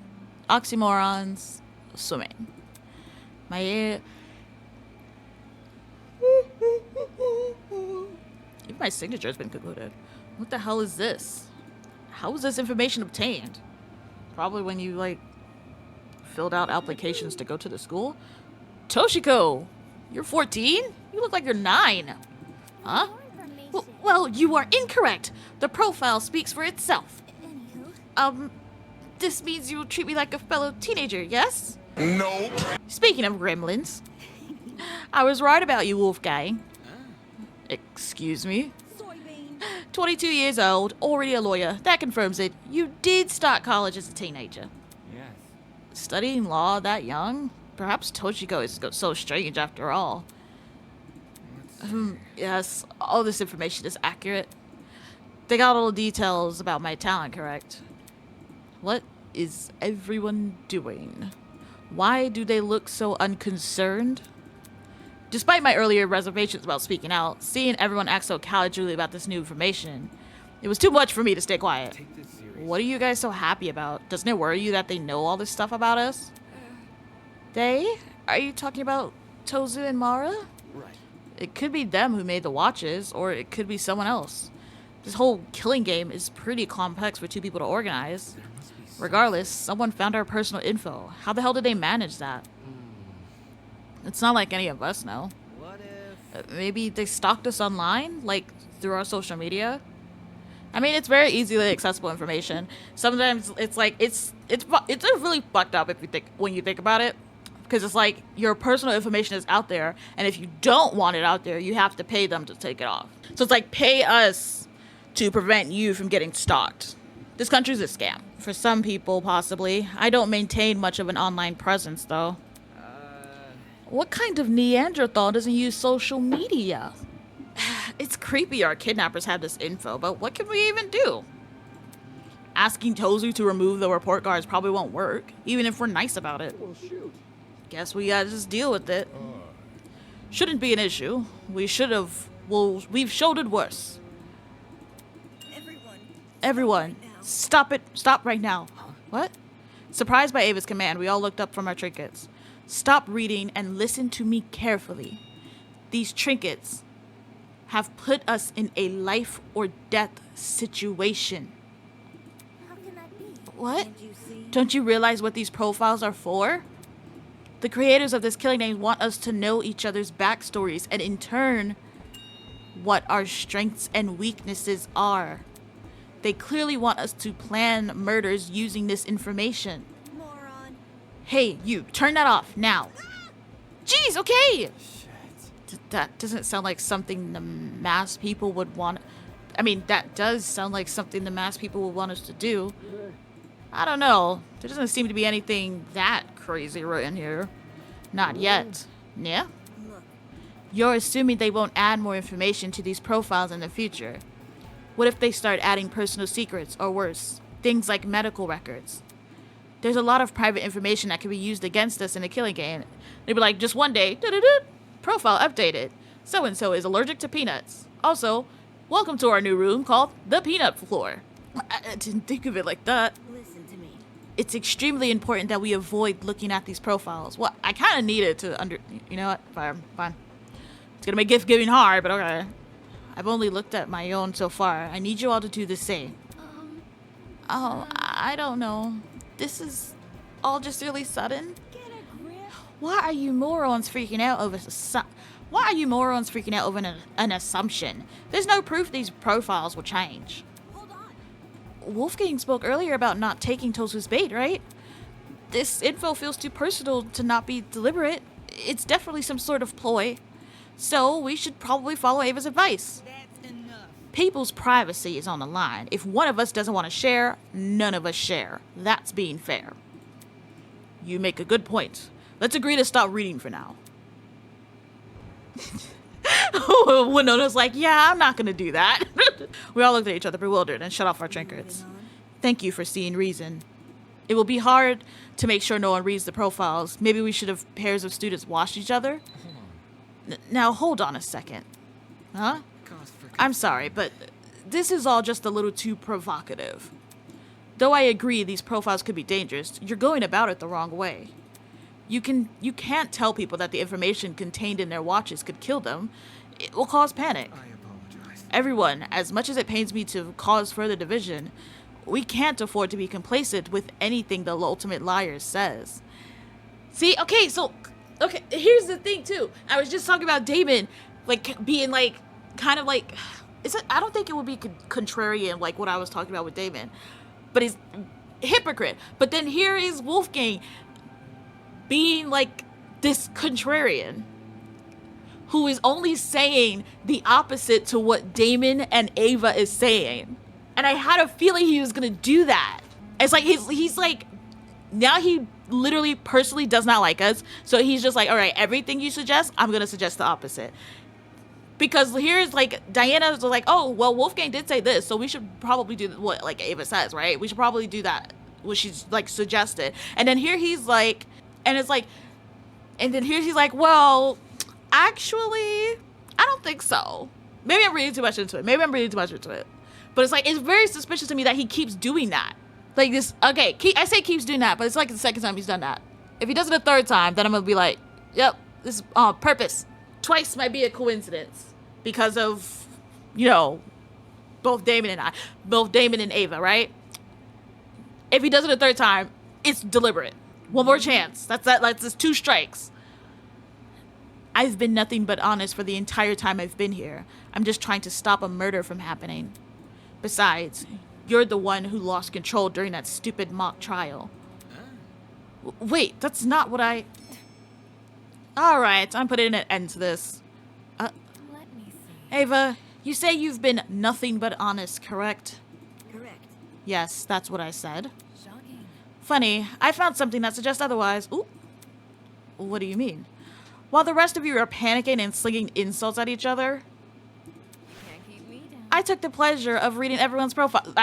Oxymorons. Swimming. My... Even my signature has been concluded. What the hell is this? How was this information obtained? Probably when you, like, filled out applications to go to the school? Toshiko! You're 14? You look like you're 9. Huh? More information. Well, you are incorrect. The profile speaks for itself. Anywho. This means you will treat me like a fellow teenager, yes? Nope. Speaking of gremlins, I was right about you, Wolfgang. Excuse me? Soybean. 22 years old, already a lawyer. That confirms it. You did start college as a teenager. Yes. Studying law that young? Perhaps Toshiko is so strange after all. Yes, all this information is accurate. They got all the details about my talent, correct? What is everyone doing? Why do they look so unconcerned? Despite my earlier reservations about speaking out, seeing everyone act so casually about this new information, it was too much for me to stay quiet. Take this serious. What are you guys so happy about? Doesn't it worry you that they know all this stuff about us? They? Are you talking about Tozu and Mara? Right. It could be them who made the watches, or it could be someone else. This whole killing game is pretty complex for two people to organize. There must be some- Regardless, someone found our personal info. How the hell did they manage that? It's not like any of us know. What if? Maybe they stalked us online, like through our social media. I mean, it's very easily accessible information. Sometimes it's like it's really fucked up if you think about it, because it's like your personal information is out there, and if you don't want it out there, you have to pay them to take it off. So it's like pay us to prevent you from getting stalked. This country's a scam for some people, possibly. I don't maintain much of an online presence, though. What kind of Neanderthal doesn't use social media? It's creepy our kidnappers have this info, but what can we even do? Asking Tozu to remove the report cards probably won't work, even if we're nice about it. Well, shoot. Guess we gotta just deal with it. Shouldn't be an issue. We've shouldered worse. Everyone, stop it. Stop right now. What? Surprised by Ava's command, we all looked up from our trinkets. Stop reading and listen to me carefully. These trinkets have put us in a life or death situation. How can that be? What? Can't you see? Don't you realize what these profiles are for? The creators of this killing name want us to know each other's backstories and in turn, what our strengths and weaknesses are. They clearly want us to plan murders using this information. Moron. Hey, you, turn that off now. Jeez, okay. Shit. That doesn't sound like something the mass people would want. I mean, that does sound like something the mass people would want us to do. I don't know. There doesn't seem to be anything that crazy written here. Not yet. Yeah? Look. You're assuming they won't add more information to these profiles in the future. What if they start adding personal secrets, or worse, things like medical records? There's a lot of private information that can be used against us in a killing game. They'd be like, just one day, profile updated. So-and-so is allergic to peanuts. Also, welcome to our new room called the Peanut Floor. I didn't think of it like that. Listen to me. It's extremely important that we avoid looking at these profiles. Well, I kind of need it to You know what? Fine. It's gonna make gift giving hard, but okay. I've only looked at my own so far. I need you all to do the same. Oh, I don't know. This is all just really sudden. Get a grip. Why are you morons freaking out over an assumption? There's no proof these profiles will change. Hold on. Wolfgang spoke earlier about not taking Tosu's bait, right? This info feels too personal to not be deliberate. It's definitely some sort of ploy. So we should probably follow Ava's advice. That's enough. People's privacy is on the line. If one of us doesn't want to share, none of us share. That's being fair. You make a good point. Let's agree to stop reading for now. Winona's like, yeah, I'm not going to do that. We all looked at each other bewildered and shut off our trinkets. Thank you for seeing reason. It will be hard to make sure no one reads the profiles. Maybe we should have pairs of students watch each other. Now, hold on a second. Huh? I'm sorry, but this is all just a little too provocative. Though I agree these profiles could be dangerous, you're going about it the wrong way. You can't tell people that the information contained in their watches could kill them. It will cause panic. I apologize. Everyone, as much as it pains me to cause further division, we can't afford to be complacent with anything the ultimate liar says. See, okay, here's the thing too. I was just talking about Damon, like being like, kind of like, I don't think it would be contrarian like what I was talking about with Damon, but he's hypocrite. But then here is Wolfgang being like this contrarian who is only saying the opposite to what Damon and Ava is saying. And I had a feeling he was gonna do that. It's like he's like, now he literally personally does not like us, so he's just like, all right, everything you suggest, I'm gonna suggest the opposite. Because here's like, Diana's like, oh well, Wolfgang did say this, so we should probably do what like Ava says, right? We should probably do that, what she's like suggested. And then here he's like, and it's like, and then here he's like, well, actually, I don't think so. Maybe I'm reading too much into it. But it's like, it's very suspicious to me that he keeps doing that. Like this, okay, I say keeps doing that, but it's like the second time he's done that. If he does it a third time, then I'm gonna be like, yep, this is on purpose. Twice might be a coincidence because of, you know, both Damon and Ava, right? If he does it a third time, it's deliberate. One more chance. That's 2 strikes. I've been nothing but honest for the entire time I've been here. I'm just trying to stop a murder from happening. Besides, you're the one who lost control during that stupid mock trial. Wait, that's not what I... Alright, I'm putting an end to this. Let me see. Ava, you say you've been nothing but honest, correct? Correct. Yes, that's what I said. Shocking. Funny, I found something that suggests otherwise. Ooh. What do you mean? While the rest of you are panicking and slinging insults at each other, Can't keep me down. I took the pleasure of reading everyone's profile.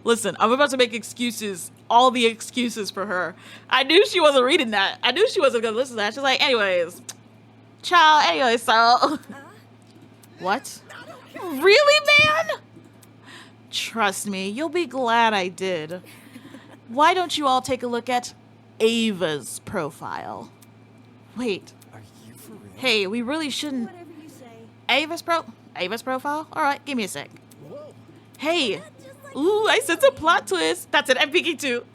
Listen, I'm about to make excuses, all the excuses for her. I knew she wasn't reading that. I knew she wasn't going to listen to that. She's like, anyways, child, anyways, so. What? Really, man? Trust me, you'll be glad I did. Why don't you all take a look at Ava's profile? Wait. Are you for real? Hey, we really shouldn't. Whatever you say. Ava's profile? All right, give me a sec. Whoa. Hey. Just like Ooh, I sense a plot twist. That's it, I'm peeking too.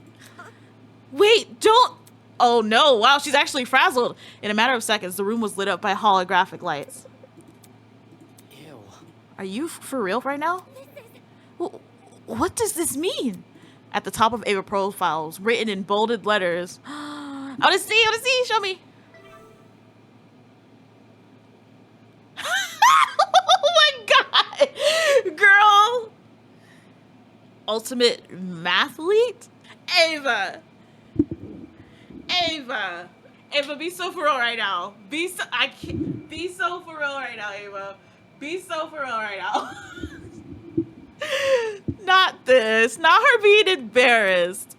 Wait, don't. Oh no, wow, she's actually frazzled. In a matter of seconds, the room was lit up by holographic lights. Ew. Are you for real right now? What does this mean? At the top of Ava profiles, written in bolded letters. I want to see, show me. Oh my god, girl. Ultimate mathlete? Ava, be so for real right now. Be so for real right now, Ava. Be so for real right now. Not this. Not her being embarrassed.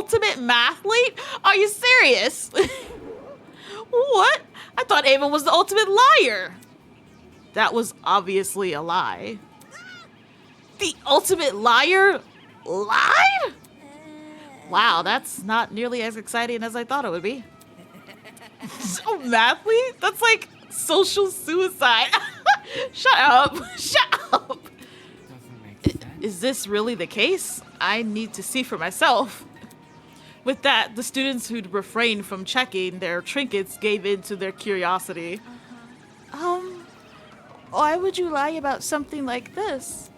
ultimate mathlete? Are you serious? What? I thought Ava was the ultimate liar. That was obviously a lie. The ultimate liar lied? Wow, that's not nearly as exciting as I thought it would be. So mathlete? That's like social suicide. Shut up. Shut up. Doesn't make sense. Is this really the case? I need to see for myself. With that, the students who'd refrained from checking their trinkets gave in to their curiosity. Why would you lie about something like this?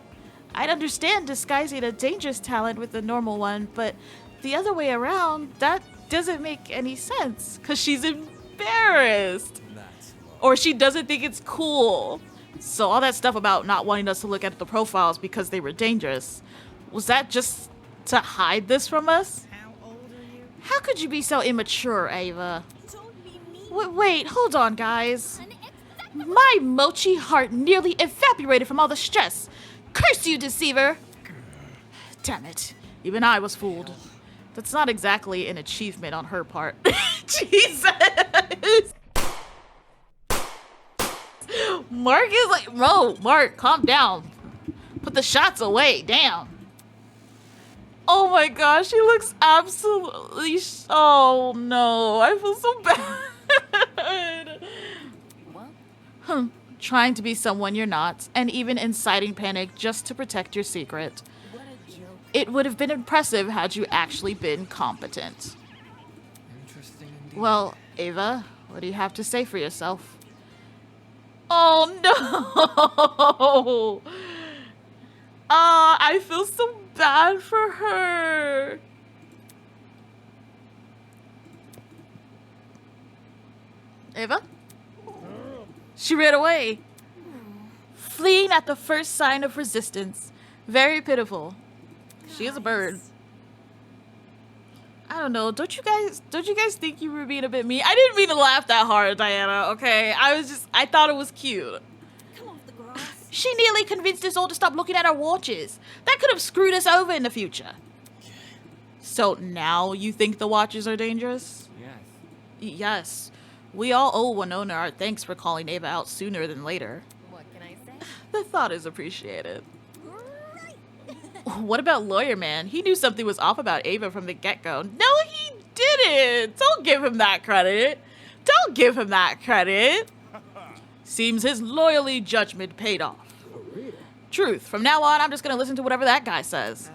I'd understand disguising a dangerous talent with a normal one, but the other way around, that doesn't make any sense. Because she's embarrassed. That's low. Or she doesn't think it's cool. So all that stuff about not wanting us to look at the profiles because they were dangerous, was that just to hide this from us? How old are you? How could you be so immature, Ava? Told me me. Wait, hold on, guys. Unacceptable. My mochi heart nearly evaporated from all the stress. Curse you, deceiver! Damn it. Even I was fooled. That's not exactly an achievement on her part. Jesus! Mark is like, bro, Mark, calm down. Put the shots away, damn. Oh my gosh, he looks absolutely, oh no, I feel so bad. What? Trying to be someone you're not, and even inciting panic just to protect your secret. What a joke. It would have been impressive had you actually been competent. Interesting indeed. Well, Ava, what do you have to say for yourself? Oh no! I feel so bad for her. Ava? She ran away, fleeing at the first sign of resistance. Very pitiful. She is a bird. I don't know. Don't you guys think you were being a bit mean? I didn't mean to laugh that hard, Diana, okay? I thought it was cute. Come off the grass. She nearly convinced us all to stop looking at our watches. That could have screwed us over in the future. So now you think the watches are dangerous? Yes. Yes. We all owe Winona our thanks for calling Ava out sooner than later. What can I say? The thought is appreciated. Great. What about Lawyer Man? He knew something was off about Ava from the get-go. No, he didn't. Don't give him that credit. Don't give him that credit. Seems his loyally judgment paid off. Truth. From now on, I'm just going to listen to whatever that guy says.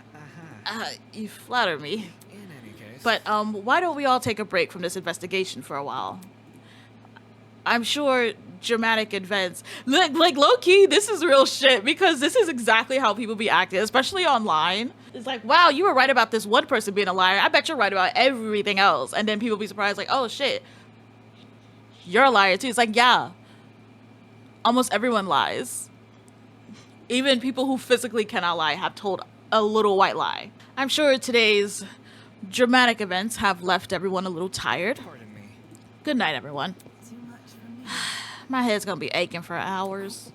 You flatter me. In any case. But why don't we all take a break from this investigation for a while? I'm sure dramatic events, like low-key, this is real shit, because this is exactly how people be acting, especially online. It's like, wow, you were right about this one person being a liar. I bet you're right about everything else. And then people be surprised, like, oh shit, you're a liar too. It's like, yeah, almost everyone lies. Even people who physically cannot lie have told a little white lie. I'm sure today's dramatic events have left everyone a little tired. Pardon me. Good night, everyone. Too much for me. My head's gonna be aching for hours.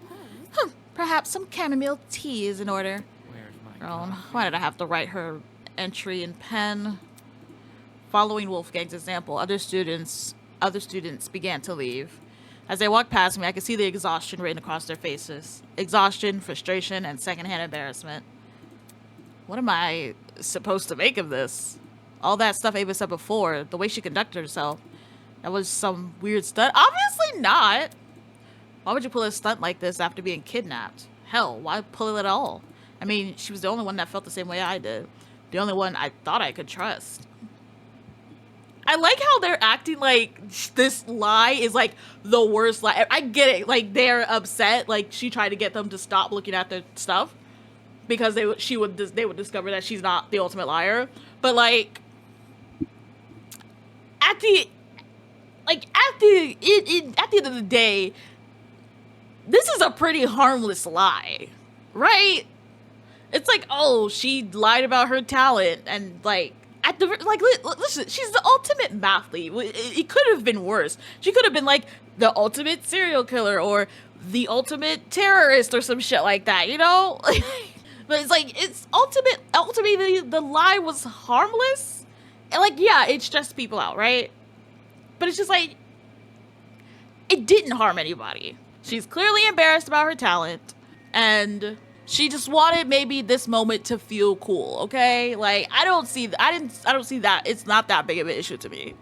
Perhaps some chamomile tea is in order. Where's my Grown. coffee? Why did I have to write her entry in pen? Following Wolfgang's example, other students began to leave. As they walked past me, I could see the exhaustion written across their faces. Exhaustion, frustration, and secondhand embarrassment. What am I supposed to make of this? All that stuff Ava said before, the way she conducted herself, that was some weird stunt? Obviously not. Why would you pull a stunt like this after being kidnapped? Hell, why pull it at all? I mean, she was the only one that felt the same way I did. The only one I thought I could trust. I like how they're acting like this lie is like the worst lie. I get it. Like, they're upset. Like, she tried to get them to stop looking at their stuff because they would discover that she's not the ultimate liar. But like, at the end of the day, this is a pretty harmless lie, right? It's like, oh, she lied about her talent, and like, listen, she's the ultimate mathlete. It could have been worse. She could have been like the ultimate serial killer or the ultimate terrorist or some shit like that, you know? But it's like, it's ultimately the lie was harmless, like, yeah, it stressed people out, right? But it's just like, it didn't harm anybody. She's clearly embarrassed about her talent, and she just wanted maybe this moment to feel cool, okay? Like, I don't see that. It's not that big of an issue to me.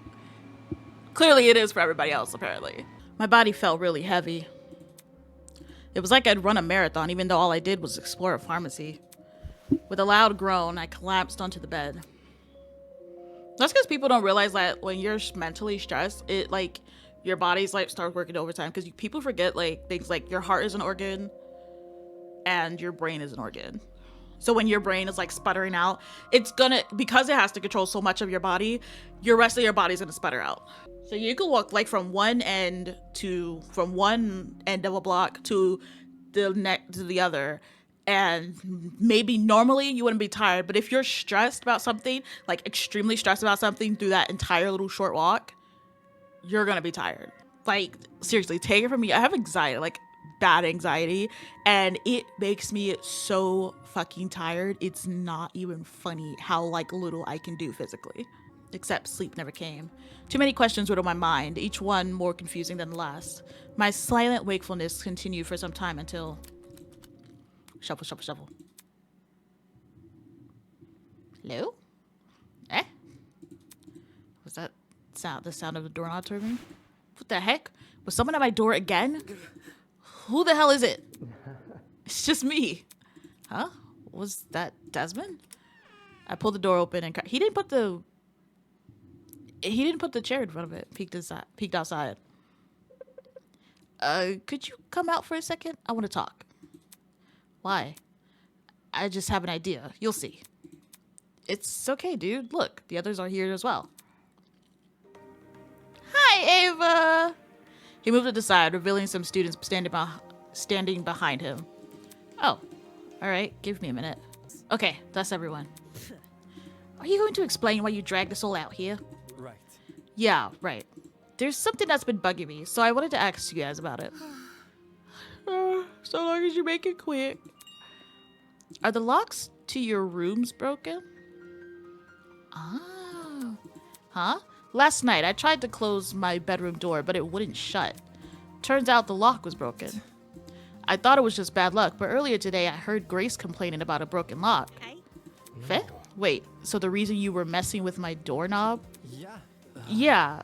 Clearly it is for everybody else, apparently. My body felt really heavy. It was like I'd run a marathon, even though all I did was explore a pharmacy. With a loud groan, I collapsed onto the bed. That's because people don't realize that when you're mentally stressed, it, like, your body's, like, starts working overtime. Because people forget, like, things like your heart is an organ and your brain is an organ. So when your brain is, like, sputtering out, it's gonna, because it has to control so much of your body, your rest of your body's gonna sputter out. So you could walk, like, from one end of a block to the other, and maybe normally you wouldn't be tired, but if you're stressed about something, like extremely stressed about something through that entire little short walk, you're gonna be tired. Like, seriously, take it from me. I have anxiety, like bad anxiety, and it makes me so fucking tired. It's not even funny how, like, little I can do physically. Except sleep never came. Too many questions were on my mind, each one more confusing than the last. My silent wakefulness continued for some time until... Shuffle, shuffle, shuffle. Hello? Eh? Was that the sound of the doorknob turning? What the heck? Was someone at my door again? Who the hell is it? It's just me. Huh? Was that Desmond? I pulled the door open and he didn't put the chair in front of it. Peeked outside. Could you come out for a second? I want to talk. Why? I just have an idea. You'll see. It's okay, dude. Look, the others are here as well. Hi, Ava. He moved to the side, revealing some students standing behind him. Oh, all right. Give me a minute. Okay, that's everyone. Are you going to explain why you dragged us all out here? Right. Yeah, right. There's something that's been bugging me, so I wanted to ask you guys about it. So long as you make it quick. Are the locks to your rooms broken? Ah. Huh? Last night, I tried to close my bedroom door, but it wouldn't shut. Turns out the lock was broken. I thought it was just bad luck, but earlier today, I heard Grace complaining about a broken lock. Okay. Feh? Wait, so the reason you were messing with my doorknob? Yeah. Yeah,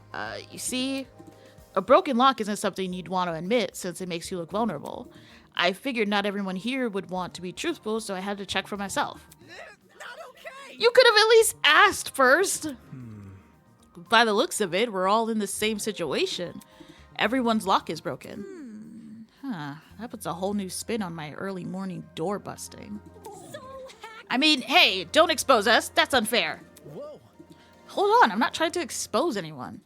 you see, a broken lock isn't something you'd want to admit since it makes you look vulnerable. I figured not everyone here would want to be truthful, so I had to check for myself. Not okay. You could have at least asked first. By the looks of it, we're all in the same situation. Everyone's lock is broken. Huh, that puts a whole new spin on my early morning door busting. So happy. I mean, hey, don't expose us. That's unfair. Whoa. Hold on, I'm not trying to expose anyone.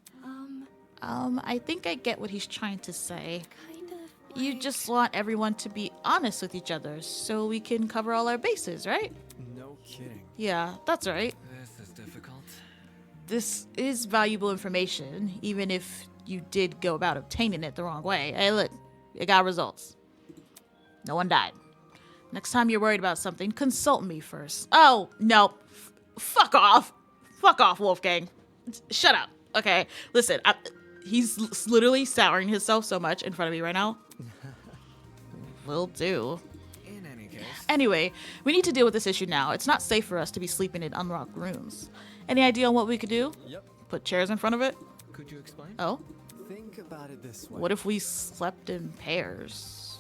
I think I get what he's trying to say. Kind of. You just want everyone to be honest with each other so we can cover all our bases, right? No kidding. Yeah, that's right. This is difficult. This is valuable information, even if you did go about obtaining it the wrong way. Hey, look, it got results. No one died. Next time you're worried about something, consult me first. Oh, no. Fuck off. Fuck off, Wolfgang. Shut up. Okay, listen, he's literally souring himself so much in front of me right now. Will do. In any case. Anyway, we need to deal with this issue now. It's not safe for us to be sleeping in unlocked rooms. Any idea on what we could do? Yep. Put chairs in front of it? Could you explain? Oh? Think about it this way. What if we slept in pairs?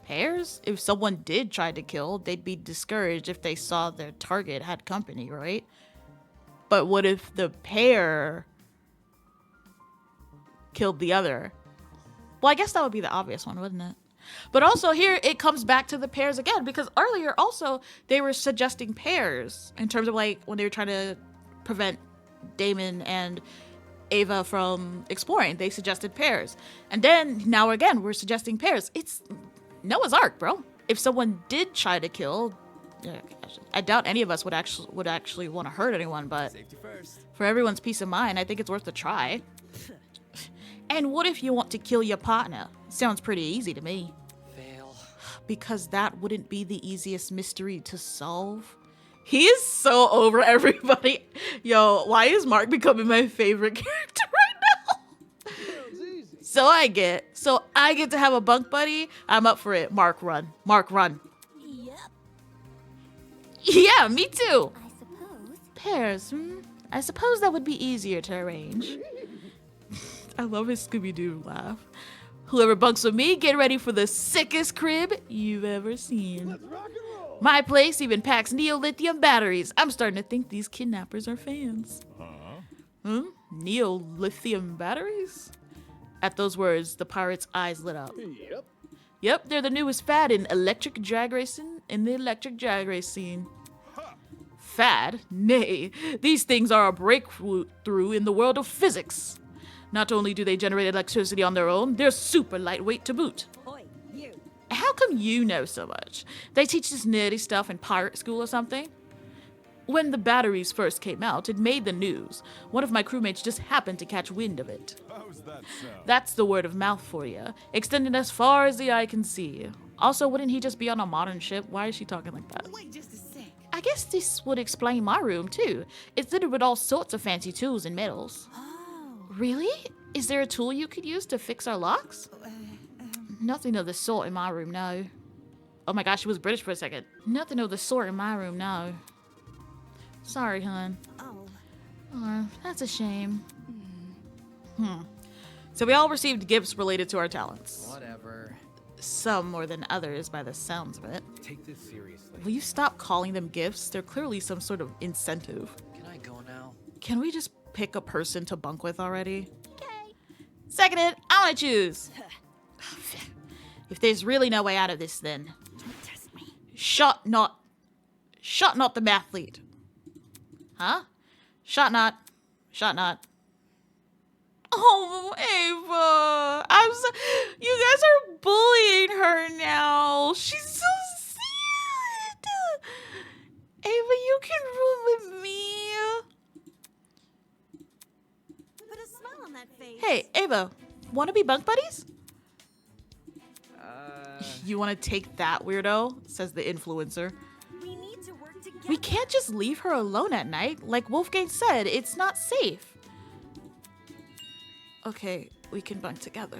Pairs? If someone did try to kill, they'd be discouraged if they saw their target had company, right? But what if the pair killed the other? Well, I guess that would be the obvious one, wouldn't it? But also here, it comes back to the pairs again, because earlier also, they were suggesting pairs in terms of, like, when they were trying to prevent Damon and Ava from exploring. They suggested pairs. And then, now again, we're suggesting pairs. It's Noah's Ark, bro. If someone did try to kill... I doubt any of us would actually want to hurt anyone, but Safety first. for everyone's peace of mind, I think it's worth a try. And what if you want to kill your partner? Sounds pretty easy to me. Fail. Because that wouldn't be the easiest mystery to solve. He is so over everybody. Yo, why is Mark becoming my favorite character right now? So I get to have a bunk buddy. I'm up for it. Mark, run. Mark, run. Yep. Yeah, me too. I suppose. Pairs. I suppose that would be easier to arrange. I love his Scooby-Doo laugh. Whoever bunks with me, get ready for the sickest crib you've ever seen. My place even packs neo-lithium batteries. I'm starting to think these kidnappers are fans. Neo-lithium batteries? At those words, the pirate's eyes lit up. Yep, they're the newest fad in the electric drag race scene. Fad? Nay, these things are a breakthrough in the world of physics. Not only do they generate electricity on their own, they're super lightweight to boot. Oi, you. How come you know so much? They teach this nerdy stuff in pirate school or something? When the batteries first came out, it made the news. One of my crewmates just happened to catch wind of it. How's that sound? That's the word of mouth for you, extended as far as the eye can see. Also, wouldn't he just be on a modern ship? Why is she talking like that? Wait just a sec. I guess this would explain my room, too. It's littered with all sorts of fancy tools and metals. Oh. Really? Is there a tool you could use to fix our locks? Nothing of the sort in my room, no. Oh my gosh, she was British for a second. Nothing of the sort in my room, no. Sorry, hon. Oh, that's a shame. So we all received gifts related to our talents. Whatever. Some more than others by the sounds of it. Take this seriously. Will you stop calling them gifts? They're clearly some sort of incentive. Can I go now? Can we just pick a person to bunk with already? Okay. Seconded, I want to choose. If there's really no way out of this, then Don't test me. shot not the mathlete. Huh? Shot not. Oh, Ava, you guys are bullying her now. She's so sad. Ava, you can room with me. Put a smile on that face. Hey, Ava, want to be bunk buddies? You want to take that, weirdo? Says the influencer. We need to work together. We can't just leave her alone at night. Like Wolfgang said, it's not safe. Okay, we can bunk together.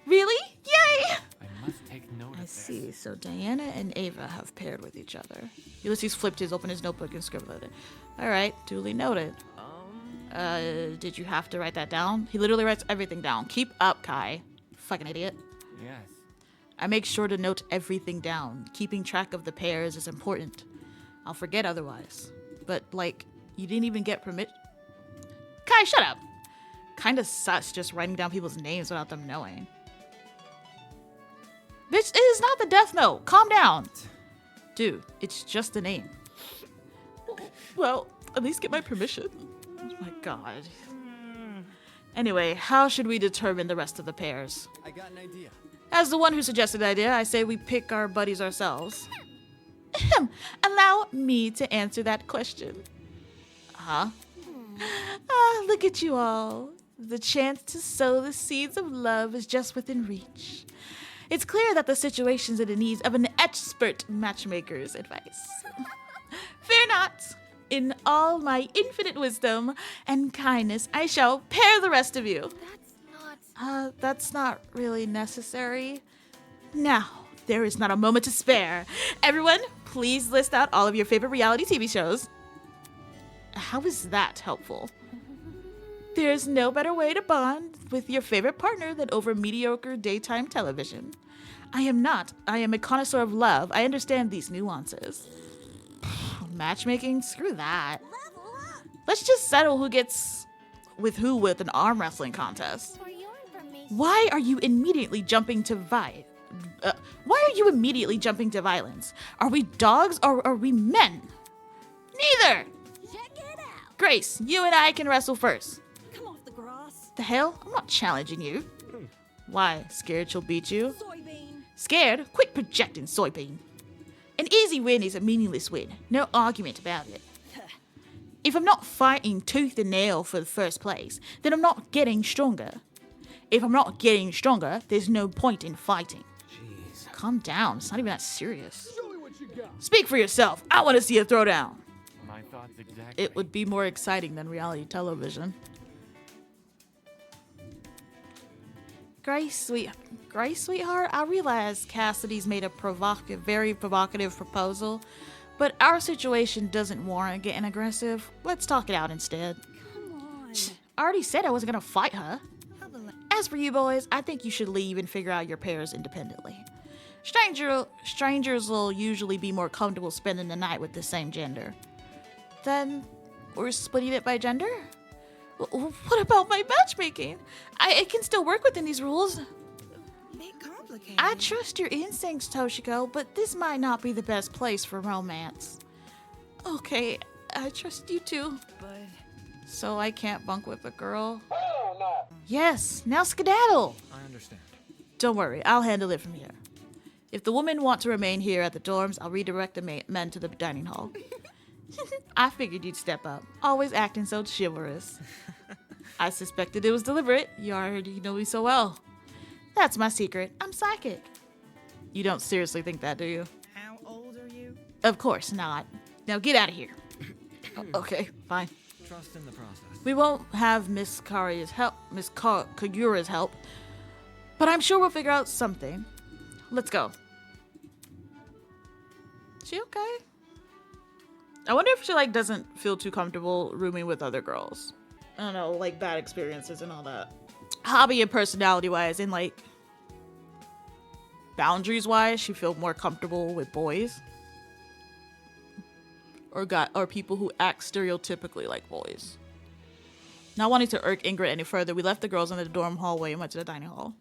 Really? Yay! I must take note of I this. see. So Diana and Ava have paired with each other. Ulysses flipped open his notebook and scribbled it. All right, duly noted. Did you have to write that down? He literally writes everything down. Keep up, Kai. Fucking idiot. Yes. I make sure to note everything down. Keeping track of the pairs is important. I'll forget otherwise. But, like, you didn't even get permission. Kai, shut up! Kinda sus just writing down people's names without them knowing. Bitch, it is not the Death Note. Calm down. Dude, it's just a name. Well, at least get my permission. Oh my god. Anyway, how should we determine the rest of the pairs? I got an idea. As the one who suggested the idea, I say we pick our buddies ourselves. Allow me to answer that question. Huh? Look at you all. The chance to sow the seeds of love is just within reach. It's clear that the situation's in the needs of an expert matchmaker's advice. Fear not. In all my infinite wisdom and kindness, I shall pair the rest of you. That's not really necessary. Now, there is not a moment to spare. Everyone, please list out all of your favorite reality TV shows. How is that helpful? There's no better way to bond with your favorite partner than over mediocre daytime television. I am a connoisseur of love. I understand these nuances. Matchmaking? Screw that. Level up. Let's just settle who gets with who with an arm wrestling contest. For your information. Why are you immediately jumping to violence? Are we dogs or are we men? Neither! Check it out. Grace, you and I can wrestle first. Come off the grass. The hell? I'm not challenging you. Why? Scared she'll beat you? Soybean. Scared? Quit projecting, soybean. An easy win is a meaningless win. No argument about it. If I'm not fighting tooth and nail for the first place, then I'm not getting stronger. If I'm not getting stronger, there's no point in fighting. Jeez. Calm down. It's not even that serious. Speak for yourself. I want to see a throwdown. My thoughts exactly. It would be more exciting than reality television. Grace, sweetheart, I realize Cassidy's made a very provocative proposal, but our situation doesn't warrant getting aggressive. Let's talk it out instead. Come on. I already said I wasn't gonna fight her. How the As for you boys, I think you should leave and figure out your pairs independently. Strangers will usually be more comfortable spending the night with the same gender. Then, we're splitting it by gender? What about my matchmaking? It can still work within these rules. bit complicated. I trust your instincts, Toshiko, but this might not be the best place for romance. Okay, I trust you too. But So I can't bunk with a girl? Yes, now skedaddle! I understand. Don't worry, I'll handle it from here. If the women want to remain here at the dorms, I'll redirect the men to the dining hall. I figured you'd step up, always acting so chivalrous. I suspected it was deliberate. You already know me so well. That's my secret. I'm psychic. You don't seriously think that, do you? how old are you? Of course not. Now get out of here. Okay, fine. Trust in the process. We won't have Miss Kagura's help, but I'm sure we'll figure out something. Let's go. She okay? I wonder if she doesn't feel too comfortable rooming with other girls. I don't know, bad experiences and all that. Hobby and personality wise, and boundaries wise, she feels more comfortable with boys. Or people who act stereotypically like boys. Not wanting to irk Ingrid any further, we left the girls in the dorm hallway and went to the dining hall.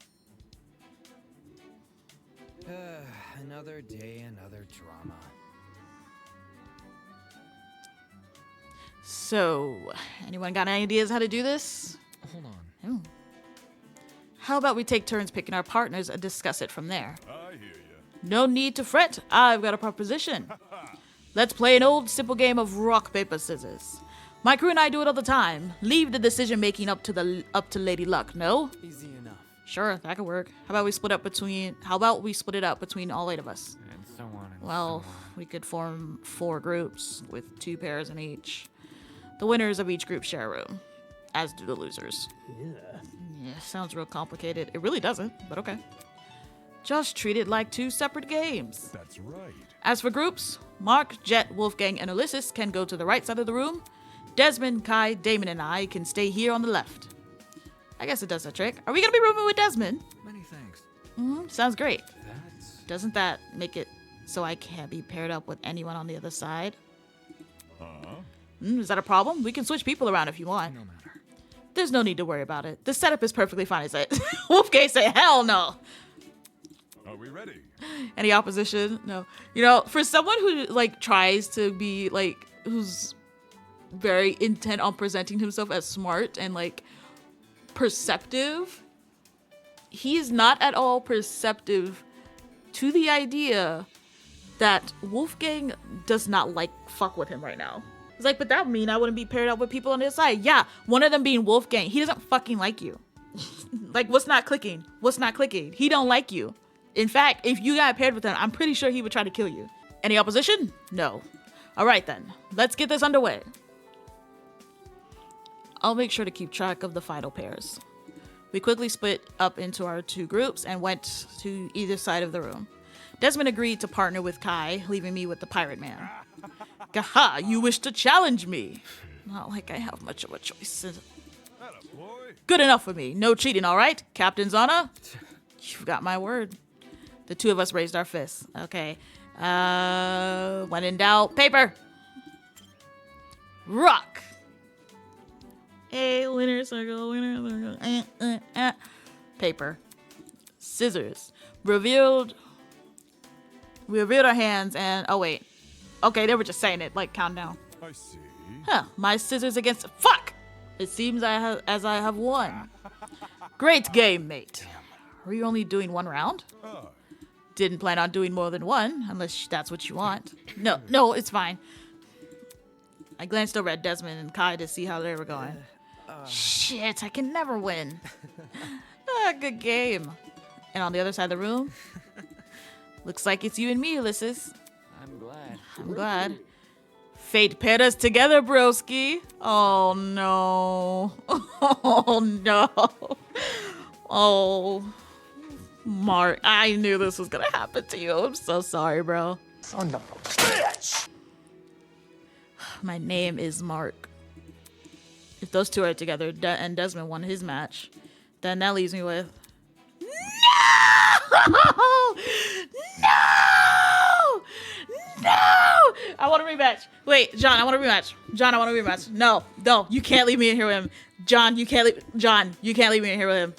Another day, another drama. So, anyone got any ideas how to do this? Hold on. Oh. How about we take turns picking our partners and discuss it from there? I hear ya. No need to fret. I've got a proposition. Let's play an old simple game of rock, paper, scissors. My crew and I do it all the time. Leave the decision making up to Lady Luck, no? Easy enough. Sure, that could work. How about we split it up between all 8 of us? And so on and Well, so on. we could form 4 groups with 2 pairs in each. The winners of each group share a room, as do the losers. Yeah, sounds real complicated. It really doesn't, but okay. Just treat it like 2 separate games. That's right. As for groups, Mark, Jet, Wolfgang, and Ulysses can go to the right side of the room. Desmond, Kai, Damon, and I can stay here on the left. I guess it does the trick. Are we gonna be rooming with Desmond? Many thanks. Sounds great. That's... Doesn't that make it so I can't be paired up with anyone on the other side? Is that a problem? We can switch people around if you want. no matter. There's no need to worry about it. The setup is perfectly fine as it. Wolfgang say, hell no. Are we ready? Any opposition? No. For someone who tries to be who's very intent on presenting himself as smart and perceptive, he is not at all perceptive to the idea that Wolfgang does not fuck with him right now. He's but that would mean I wouldn't be paired up with people on the other side. Yeah, one of them being Wolfgang. He doesn't fucking like you. What's not clicking? What's not clicking? He don't like you. In fact, if you got paired with him, I'm pretty sure he would try to kill you. Any opposition? No. All right then, let's get this underway. I'll make sure to keep track of the final pairs. We quickly split up into our 2 groups and went to either side of the room. Desmond agreed to partner with Kai, leaving me with the pirate man. Gaha, you wish to challenge me. Not like I have much of a choice. Attaboy. Good enough for me. No cheating, all right? Captain's honor? You've got my word. The 2 of us raised our fists. Okay. When in doubt, paper. Rock. A winner circle, winner circle. Paper. Scissors. Revealed our hands and... Oh, wait. Okay, they were just saying it. Countdown. I see. Huh. My scissors against... Fuck! It seems I have won. Great game, mate. Are you only doing 1 round? Didn't plan on doing more than 1, unless that's what you want. No, it's fine. I glanced over at Desmond and Kai to see how they were going. Shit, I can never win. Good game. And on the other side of the room, looks like it's you and me, Ulysses. I'm glad. I'm glad. Fate paired us together, broski. Oh no. Oh no. Oh, Mark, I knew this was gonna happen to you. I'm so sorry, bro. Son of a bitch! My name is Mark. If those two are together and Desmond won his match, then that leaves me with... No! No! No! I want a rematch. Wait, John, I want a rematch. John, I want a rematch. No, no, you can't leave me in here with him. John, you can't leave me in here with him.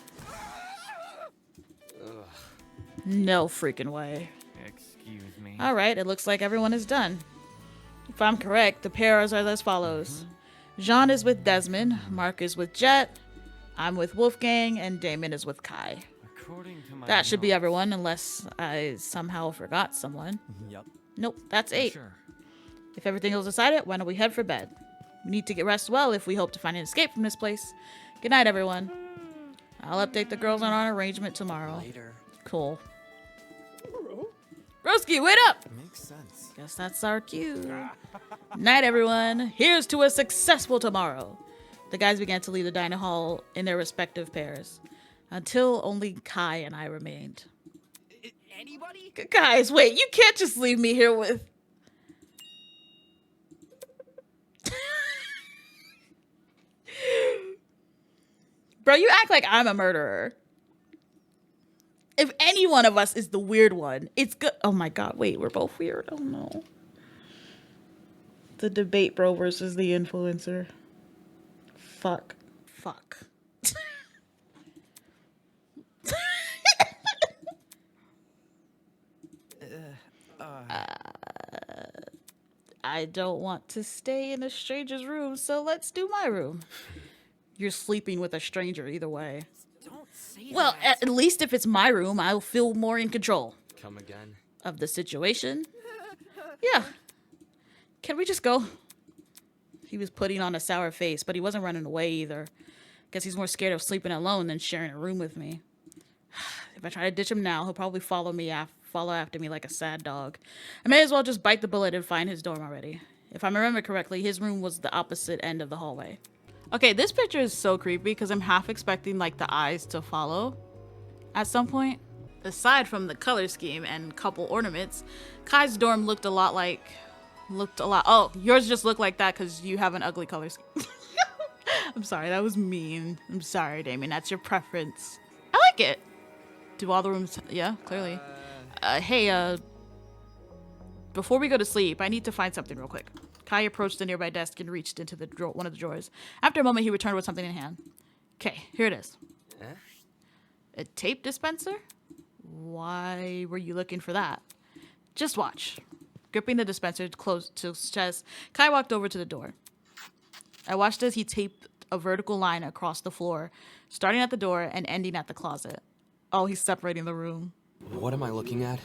No freaking way. Excuse me. Alright, it looks like everyone is done. If I'm correct, the pairs are as follows. Jean is with Desmond, Mark is with Jet, I'm with Wolfgang, and Damon is with Kai. According to my That should be notes- everyone, unless I somehow forgot someone. Yep. Nope, that's 8. Sure. If everything is decided, why don't we head for bed? We need to get rest well if we hope to find an escape from this place. Good night, everyone. I'll update the girls on our arrangement tomorrow. Later. Cool. Broski, wait up! Makes sense. Guess that's our cue. Night, everyone. Here's to a successful tomorrow. The guys began to leave the dining hall in their respective pairs, until only Kai and I remained. Anybody? Guys, wait, you can't just leave me here with... Bro, you act like I'm a murderer. If any one of us is the weird one, it's good. Oh my god, wait, we're both weird. Oh no. The debate bro versus the influencer. Fuck. Fuck. I don't want to stay in a stranger's room, so let's do my room. You're sleeping with a stranger either way. Don't say Well, that. at least if it's my room, I'll feel more in control Come again. of the situation. Yeah. Can we just go? He was putting on a sour face, but he wasn't running away either. Guess he's more scared of sleeping alone than sharing a room with me. If I try to ditch him now, he'll probably follow after me like a sad dog. I may as well just bite the bullet and find his dorm already. If I remember correctly, his room was the opposite end of the hallway. Okay, this picture is so creepy because I'm half expecting like the eyes to follow at some point. Aside from the color scheme and couple ornaments, Kai's dorm looked a lot. Oh, yours just looked like that because you have an ugly color scheme. I'm sorry, that was mean. I'm sorry, Damien, that's your preference. I like it. Do all the rooms, yeah, clearly. Hey, before we go to sleep, I need to find something real quick. Kai approached the nearby desk and reached into one of the drawers. After a moment, he returned with something in hand. Okay, here it is. A tape dispenser? Why were you looking for that? Just watch. Gripping the dispenser close to his chest, Kai walked over to the door. I watched as he taped a vertical line across the floor, starting at the door and ending at the closet. Oh, he's separating the room. What am I looking at?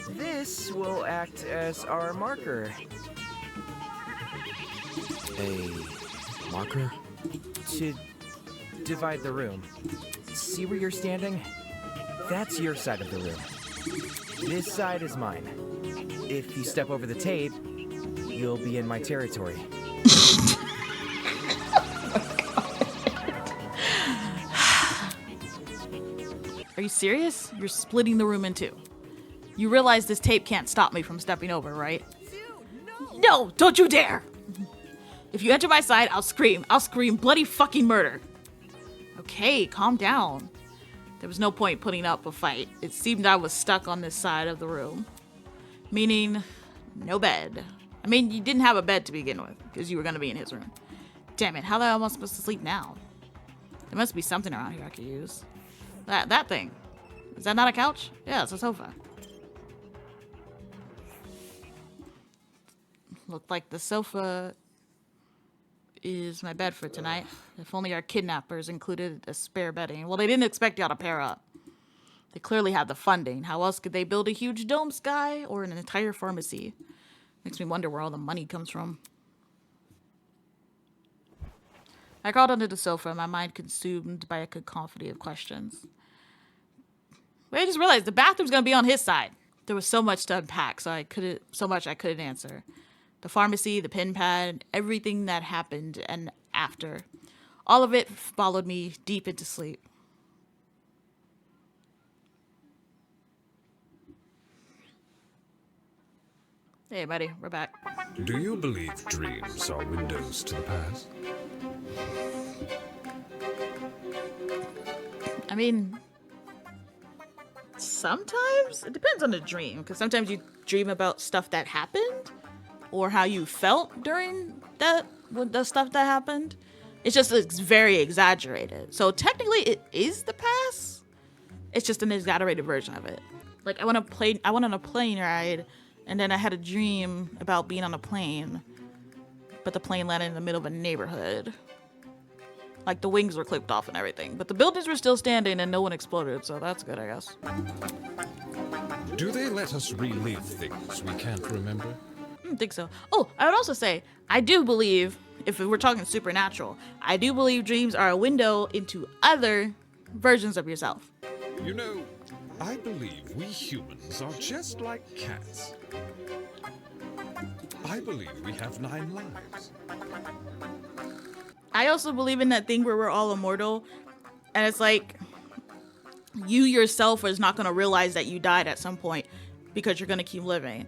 This will act as our marker. A marker? To divide the room. See where you're standing? That's your side of the room. This side is mine. If you step over the tape, you'll be in my territory. Are you serious? You're splitting the room in two. You realize this tape can't stop me from stepping over, right? Dude, no. No, don't you dare! If you enter my side, I'll scream. I'll scream bloody fucking murder. Okay, calm down. There was no point putting up a fight. It seemed I was stuck on this side of the room. Meaning, no bed. I mean, you didn't have a bed to begin with, because you were going to be in his room. Damn it, how the hell am I supposed to sleep now? There must be something around here I could use. That thing. Is that not a couch? Yeah, it's a sofa. Looked like the sofa is my bed for tonight. If only our kidnappers included a spare bedding. Well, they didn't expect y'all to pair up. They clearly had the funding. How else could they build a huge dome sky or an entire pharmacy? Makes me wonder where all the money comes from. I crawled under the sofa, my mind consumed by a cacophony of questions. But I just realized the bathroom's gonna be on his side. There was so much to unpack, so I couldn't answer. The pharmacy, the pen pad, everything that happened and after. All of it followed me deep into sleep. Hey, buddy, we're back. Do you believe dreams are windows to the past? I mean, sometimes it depends on the dream, because sometimes you dream about stuff that happened or how you felt during the stuff that happened. It's very exaggerated. So technically, it is the past. It's just an exaggerated version of it. Like I went on a plane ride, and then I had a dream about being on a plane, but the plane landed in the middle of a neighborhood. Like the wings were clipped off and everything, but the buildings were still standing and no one exploded, so that's good, I guess. Do they let us relive things we can't remember? I don't think so. Oh, I would also say, I do believe, if we're talking supernatural, I do believe dreams are a window into other versions of yourself. You know, I believe we humans are just like cats. I believe we have 9 lives. I also believe in that thing where we're all immortal, and it's like, you yourself is not going to realize that you died at some point because you're going to keep living.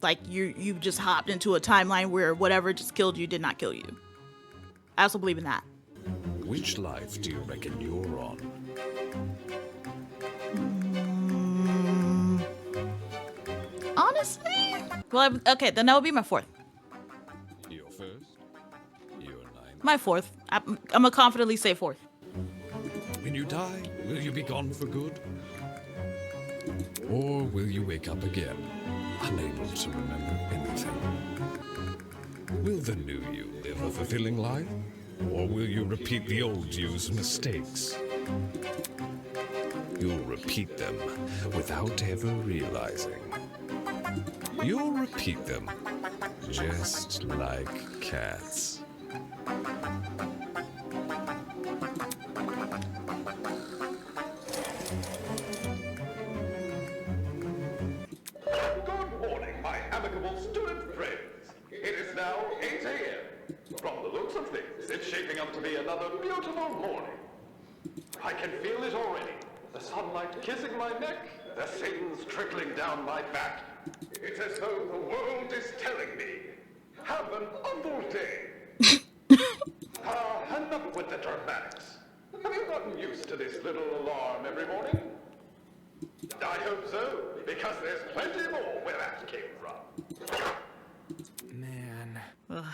Like, you just hopped into a timeline where whatever just killed you did not kill you. I also believe in that. Which life do you reckon you're on? Honestly? Well, okay, then that would be my 4th. Your first? Your 9th? My 4th. I'm gonna confidently say 4th. When you die, will you be gone for good? Or will you wake up again, unable to remember anything? Will the new you live a fulfilling life? Or will you repeat the old you's mistakes? You'll repeat them without ever realizing. You'll repeat them just like cats. Good morning, my amicable student friends. It is now 8 a.m. From the looks of things, it's shaping up to be another beautiful morning. I can feel it already. The sunlight kissing my neck, the Satan's trickling down my back. It's as though the world is telling me, have an humble day. Enough with the dramatics. Have you gotten used to this little alarm every morning? I hope so, because there's plenty more where that came from. Man. Ugh.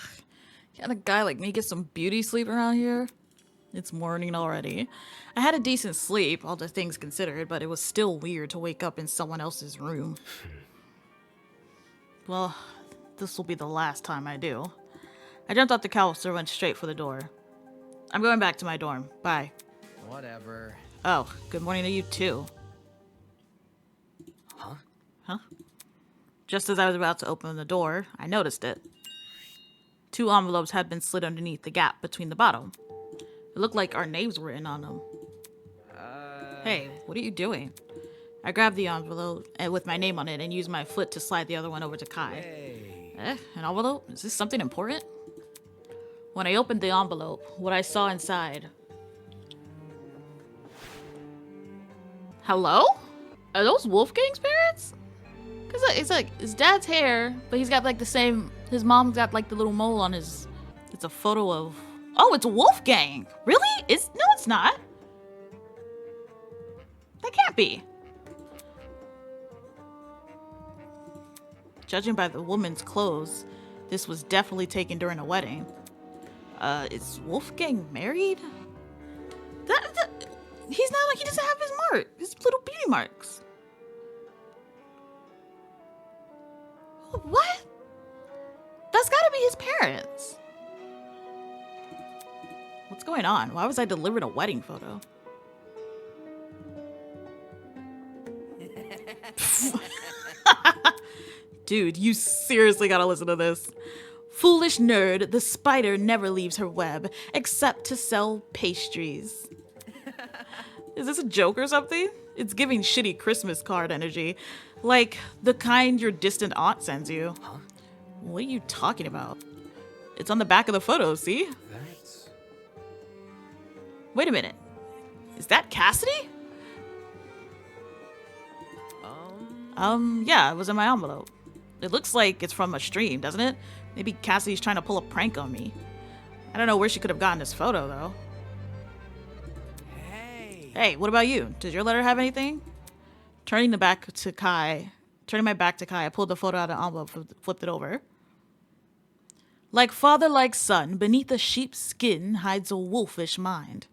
Can a guy like me get some beauty sleep around here? It's morning already. I had a decent sleep, all the things considered, but it was still weird to wake up in someone else's room. Well, this will be the last time I do. I jumped off the couch and went straight for the door. I'm going back to my dorm. Bye. Whatever. Oh, good morning to you too. Huh? Just as I was about to open the door, I noticed it. 2 envelopes had been slid underneath the gap between the bottom. It looked like our names were written on them. Hey, what are you doing? I grabbed the envelope with my name on it and used my foot to slide the other one over to Kai. Hey. An envelope? Is this something important? When I opened the envelope, what I saw inside... Hello? Are those Wolfgang's parents? Cause it's like his dad's hair, but he's got like the same. His mom's got like the little mole on his. It's a photo of. Oh, it's Wolfgang. Really? No, it's not. That can't be. Judging by the woman's clothes, this was definitely taken during a wedding. Is Wolfgang married? He's not. He doesn't have his mark. His little beauty marks. What? That's gotta be his parents. What's going on? Why was I delivered a wedding photo? Dude, you seriously gotta listen to this. Foolish nerd, the spider never leaves her web except to sell pastries. Is this a joke or something? It's giving shitty Christmas card energy. Like the kind your distant aunt sends you. Huh? What are you talking about? It's on the back of the photo, see? That's... Wait a minute. Is that Cassidy? Yeah, it was in my envelope. It looks like it's from a stream, doesn't it? Maybe Cassidy's trying to pull a prank on me. I don't know where she could have gotten this photo, though. Hey, what about you? Did your letter have anything? Turning my back to Kai, I pulled the photo out of the envelope, flipped it over. Like father, like son, beneath a sheep's skin hides a wolfish mind.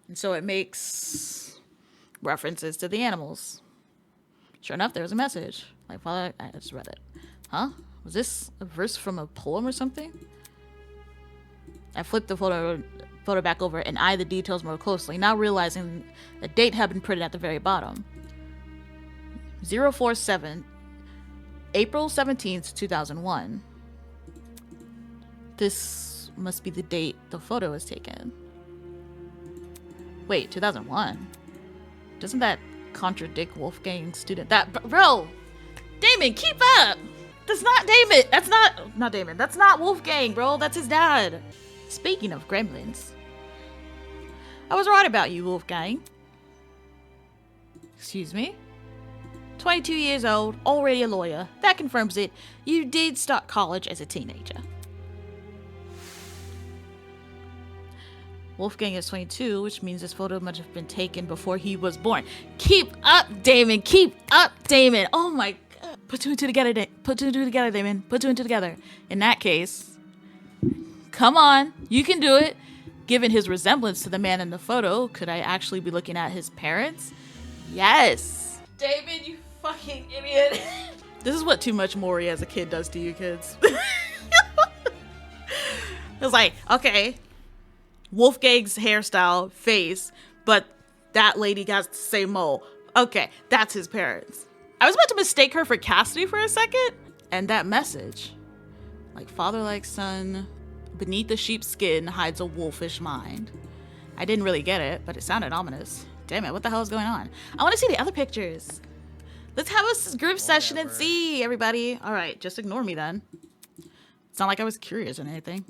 And so it makes references to the animals. Sure enough, there's a message. Like father, I just read it. Huh? Was this a verse from a poem or something? I flipped the photo back over and eyed the details more closely, now realizing the date had been printed at the very bottom. 047, April 17th, 2001. This must be the date the photo was taken. Wait, 2001? Doesn't that contradict Wolfgang's student? Bro! Damon, keep up! That's not Damon! Not Damon. That's not Wolfgang, bro. That's his dad. Speaking of gremlins. I was right about you, Wolfgang. Excuse me? 22 years old, already a lawyer. That confirms it. You did start college as a teenager. Wolfgang is 22, which means this photo must have been taken before he was born. Keep up, Damon! Keep up, Damon! Oh my god. Put two and two together, Put two and two together, Damon. Put two and two together. In that case, come on. You can do it. Given his resemblance to the man in the photo, could I actually be looking at his parents? Yes. Damon, you fucking idiot. This is what too much Maury as a kid does to you kids. It's like, okay, Wolfgang's hairstyle, face, but that lady got the same mole. Okay, that's his parents. I was about to mistake her for Cassidy for a second. And that message, like father, like son, beneath the sheep's skin hides a wolfish mind. I didn't really get it, but it sounded ominous. Damn it, what the hell is going on? I want to see the other pictures. Let's have a group session and see, everybody. All right, just ignore me then. It's not like I was curious or anything.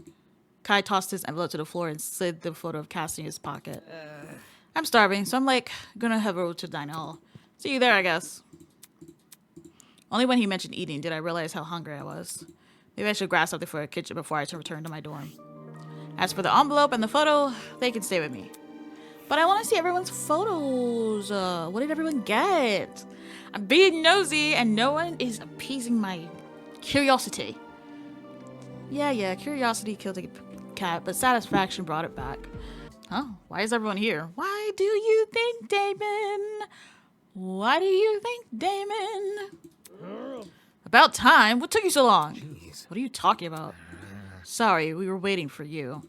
Kai tossed his envelope to the floor and slid the photo of Cassidy in his pocket. I'm starving, so I'm like gonna head over to dine hall. See you there, I guess. Only when he mentioned eating did I realize how hungry I was. Maybe I should grab something for a kitchen before I return to my dorm. As for the envelope and the photo, they can stay with me. But I want to see everyone's photos. What did everyone get? I'm being nosy and no one is appeasing my curiosity. Yeah, curiosity killed a cat, but satisfaction brought it back. Huh? Why is everyone here? Why do you think, Damon? Why do you think, Damon? About time. What took you so long? Jeez. What are you talking about? Sorry, we were waiting for you.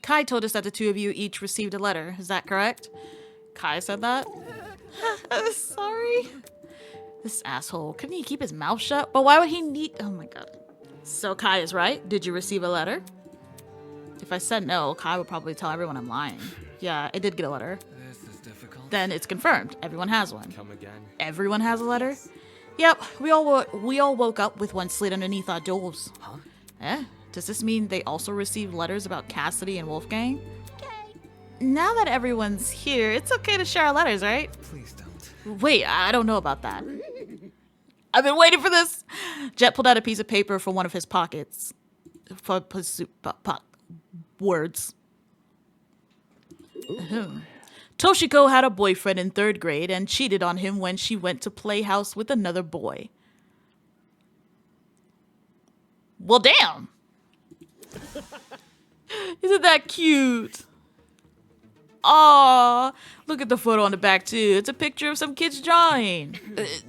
Kai told us that the two of you each received a letter. Is that correct? Kai said that? Sorry. This asshole. Couldn't he keep his mouth shut? But why would he need... Oh my god. So Kai is right. Did you receive a letter? If I said no, Kai would probably tell everyone I'm lying. Yeah, I did get a letter. This is difficult. Then it's confirmed. Everyone has one. Come again. Everyone has a letter? Yep, we all woke up with one slid underneath our doors. Huh? Does this mean they also received letters about Cassidy and Wolfgang? Okay. Now that everyone's here, it's okay to share our letters, right? Please don't. Wait, I don't know about that. I've been waiting for this. Jet pulled out a piece of paper from one of his pockets. Words. Toshiko had a boyfriend in 3rd grade and cheated on him when she went to playhouse with another boy. Well, damn. Isn't that cute? Aw, look at the photo on the back too. It's a picture of some kid's drawing.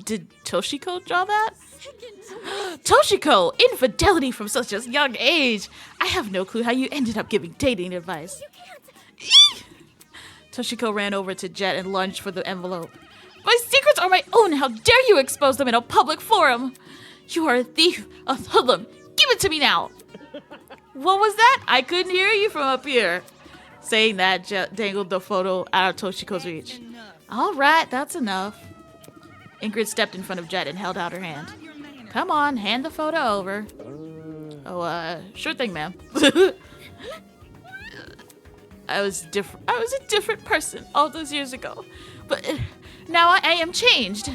Did Toshiko draw that? Toshiko, infidelity from such a young age. I have no clue how you ended up giving dating advice. Toshiko ran over to Jet and lunged for the envelope. My secrets are my own. How dare you expose them in a public forum? You are a thief, a hoodlum. Give it to me now. What was that? I couldn't hear you from up here. Saying that, Jet dangled the photo out of Toshiko's reach. All right, that's enough. Ingrid stepped in front of Jet and held out her hand. Come on, hand the photo over. Oh, sure thing, ma'am. I was a different person all those years ago. But now I am changed.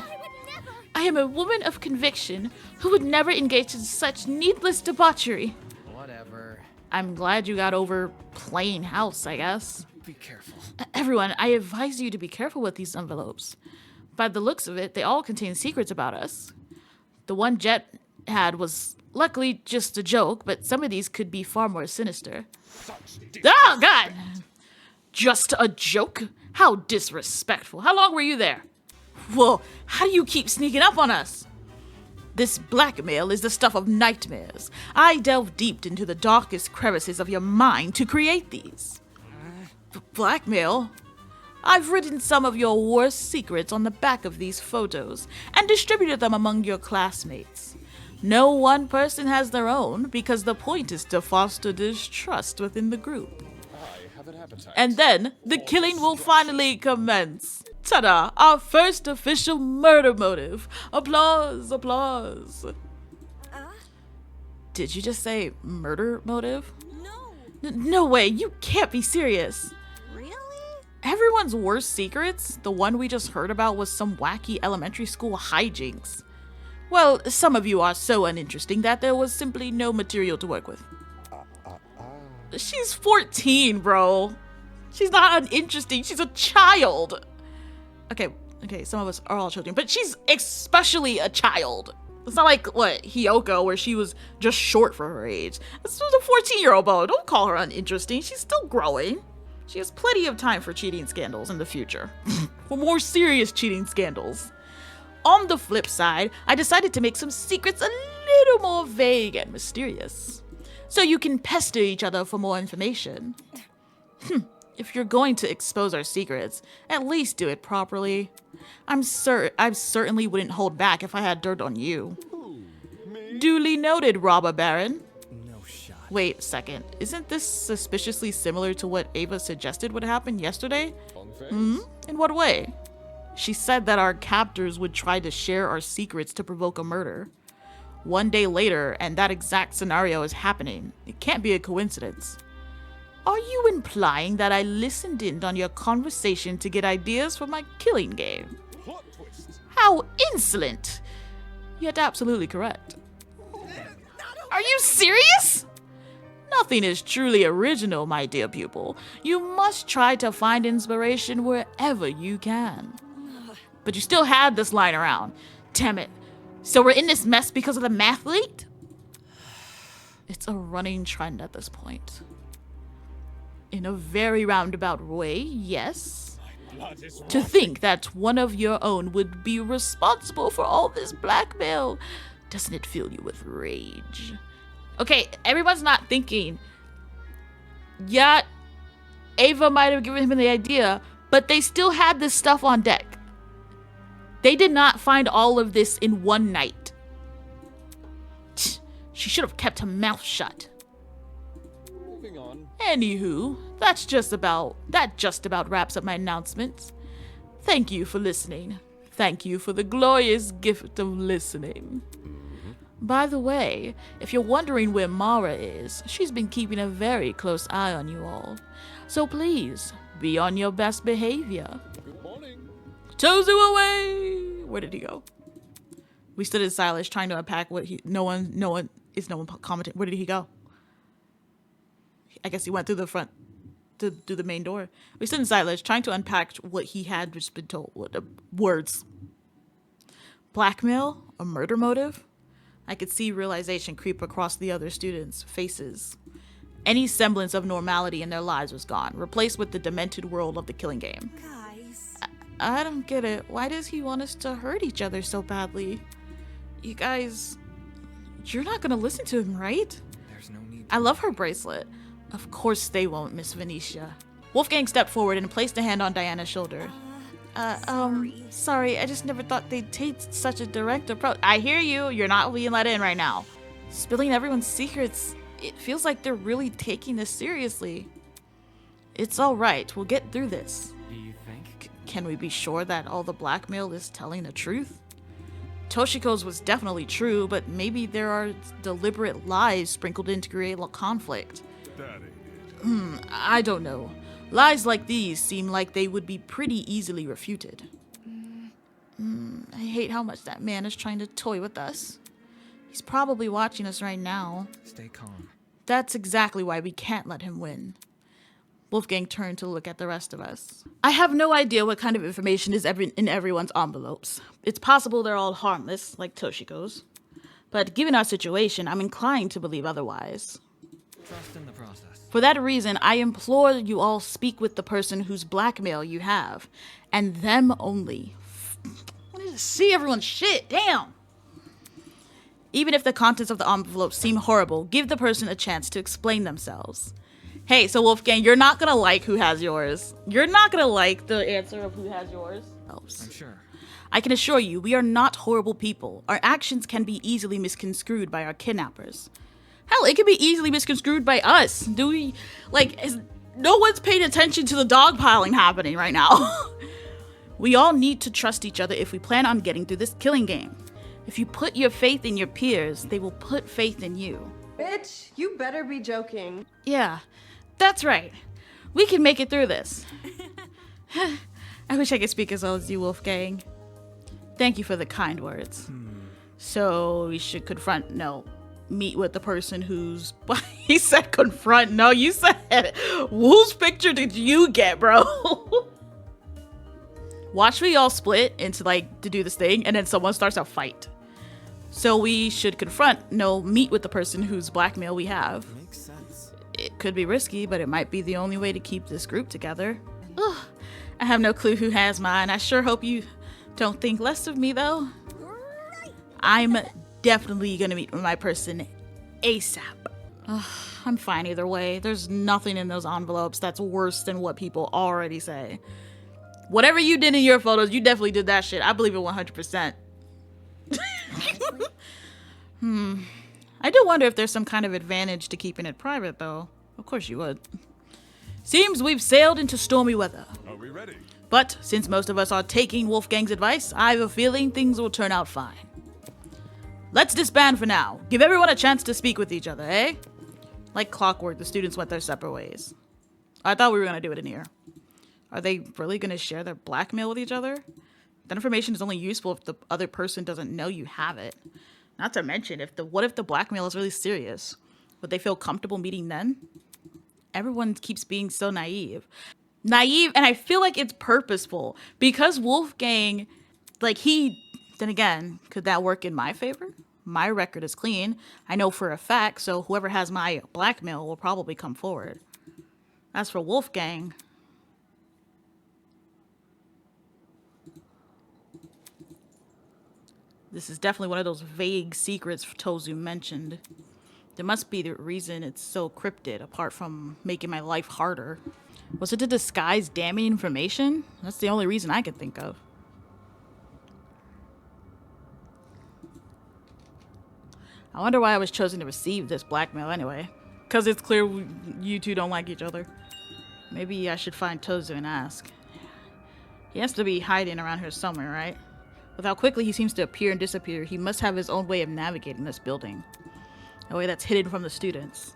I am a woman of conviction who would never engage in such needless debauchery. Whatever. I'm glad you got over playing house, I guess. Be careful. Everyone, I advise you to be careful with these envelopes. By the looks of it, they all contain secrets about us. The one Jet had was luckily just a joke, but some of these could be far more sinister. Oh, God! Just a joke? How disrespectful. How long were you there? Well, how do you keep sneaking up on us? This blackmail is the stuff of nightmares. I delved deep into the darkest crevices of your mind to create these. Blackmail? I've written some of your worst secrets on the back of these photos and distributed them among your classmates. No one person has their own because the point is to foster distrust within the group. And then the killing will finally commence. Ta-da! Our first official murder motive. Applause, applause. Did you just say murder motive? No. No way, you can't be serious. Really? Everyone's worst secrets? The one we just heard about was some wacky elementary school hijinks. Well, some of you are so uninteresting that there was simply no material to work with. She's 14, bro. She's not uninteresting, she's a child. Okay, some of us are all children, but she's especially a child. It's not like, what, Hiyoko, where she was just short for her age. This was a 14-year-old boy. Don't call her uninteresting. She's still growing. She has plenty of time for cheating scandals in the future. For more serious cheating scandals. On the flip side, I decided to make some secrets a little more vague and mysterious. So you can pester each other for more information. If you're going to expose our secrets, at least do it properly. I certainly wouldn't hold back if I had dirt on you. Duly noted, Robber Baron. No shot. Wait a second. Isn't this suspiciously similar to what Ava suggested would happen yesterday? In what way? She said that our captors would try to share our secrets to provoke a murder. One day later, and that exact scenario is happening. It can't be a coincidence. Are you implying that I listened in on your conversation to get ideas for my killing game? How insolent! Yet absolutely correct. Are you serious? Nothing is truly original, my dear pupil. You must try to find inspiration wherever you can. But you still had this lying around. Damn it. So we're in this mess because of the mathlete? It's a running trend at this point. In a very roundabout way, yes. To think that one of your own would be responsible for all this blackmail, doesn't it fill you with rage? Okay, everyone's not thinking. Yeah, Ava might have given him the idea, but they still had this stuff on deck. They did not find all of this in one night. She should have kept her mouth shut. Moving on. Anywho, that just about wraps up my announcements. Thank you for listening. Thank you for the glorious gift of listening. By the way, if you're wondering where Mara is, she's been keeping a very close eye on you all. So please, be on your best behavior. Good morning. Tozu away! Where did he go? We stood in silence trying to unpack what no one commented. Where did he go? I guess he went through the front, through the main door. We stood in silence trying to unpack what he had just been told. What the words? Blackmail? A murder motive? I could see realization creep across the other students' faces. Any semblance of normality in their lives was gone, replaced with the demented world of the killing game. Guys. I don't get it. Why does he want us to hurt each other so badly? You guys, you're not gonna listen to him, right? There's no need. I love her bracelet. Of course they won't, Miss Venetia. Wolfgang stepped forward and placed a hand on Diana's shoulder. Sorry, I just never thought they'd take such a direct approach. I hear you. You're not being let in right now. Spilling everyone's secrets, it feels like they're really taking this seriously. It's all right. We'll get through this. Do you think? Can we be sure that all the blackmail is telling the truth? Toshiko's was definitely true, but maybe there are deliberate lies sprinkled in to create a conflict. I don't know. Lies like these seem like they would be pretty easily refuted. I hate how much that man is trying to toy with us. He's probably watching us right now. Stay calm. That's exactly why we can't let him win. Wolfgang turned to look at the rest of us. I have no idea what kind of information is in everyone's envelopes. It's possible they're all harmless, like Toshiko's. But given our situation, I'm inclined to believe otherwise. Trust in the process. For that reason, I implore you all speak with the person whose blackmail you have, and them only. I wanted to see everyone's shit, damn! Even if the contents of the envelope seem horrible, give the person a chance to explain themselves. Hey, so Wolfgang, you're not gonna like who has yours. You're not gonna like the answer of who has yours. I'm sure. I can assure you, we are not horrible people. Our actions can be easily misconstrued by our kidnappers. Hell, it can be easily misconstrued by us. No one's paying attention to the dogpiling happening right now. We all need to trust each other if we plan on getting through this killing game. If you put your faith in your peers, they will put faith in you. Bitch, you better be joking. Yeah, that's right. We can make it through this. I wish I could speak as well as you, Wolfgang. Thank you for the kind words. So we should meet with the person who's... He said confront. No, you said it. Whose picture did you get, bro? Watch we all split into, to do this thing, and then someone starts a fight. So we should meet with the person whose blackmail we have. Makes sense. It could be risky, but it might be the only way to keep this group together. Ugh, I have no clue who has mine. I sure hope you don't think less of me, though. I'm definitely gonna meet with my person ASAP. Ugh, I'm fine either way. There's nothing in those envelopes that's worse than what people already say. Whatever you did in your photos, you definitely did that shit. I believe it 100%. I do wonder if there's some kind of advantage to keeping it private, though. Of course you would. Seems we've sailed into stormy weather. Are we ready? But since most of us are taking Wolfgang's advice, I have a feeling things will turn out fine. Let's disband for now. Give everyone a chance to speak with each other, eh? Like clockwork, the students went their separate ways. I thought we were gonna do it in here. Are they really gonna share their blackmail with each other? That information is only useful if the other person doesn't know you have it. Not to mention, what if the blackmail is really serious? Would they feel comfortable meeting then? Everyone keeps being so naive. Naive, and I feel like it's purposeful. Because Wolfgang, then again, could that work in my favor? My record is clean. I know for a fact, so whoever has my blackmail will probably come forward. As for Wolfgang... This is definitely one of those vague secrets Tozu mentioned. There must be the reason it's so cryptid, apart from making my life harder. Was it to disguise damning information? That's the only reason I could think of. I wonder why I was chosen to receive this blackmail anyway. Because it's clear you two don't like each other. Maybe I should find Tozu and ask. He has to be hiding around here somewhere, right? With how quickly he seems to appear and disappear, he must have his own way of navigating this building. A way that's hidden from the students.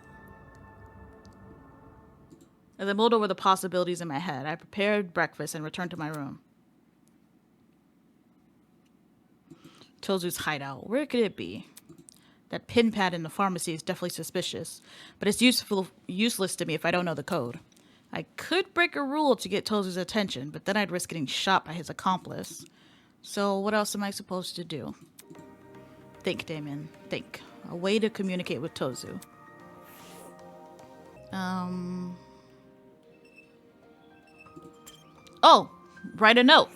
As I mulled over the possibilities in my head, I prepared breakfast and returned to my room. Tozu's hideout. Where could it be? That pin pad in the pharmacy is definitely suspicious, but it's useless to me if I don't know the code. I could break a rule to get Tozu's attention, but then I'd risk getting shot by his accomplice. So what else am I supposed to do? Think, Damien. Think. A way to communicate with Tozu. Oh! Write a note.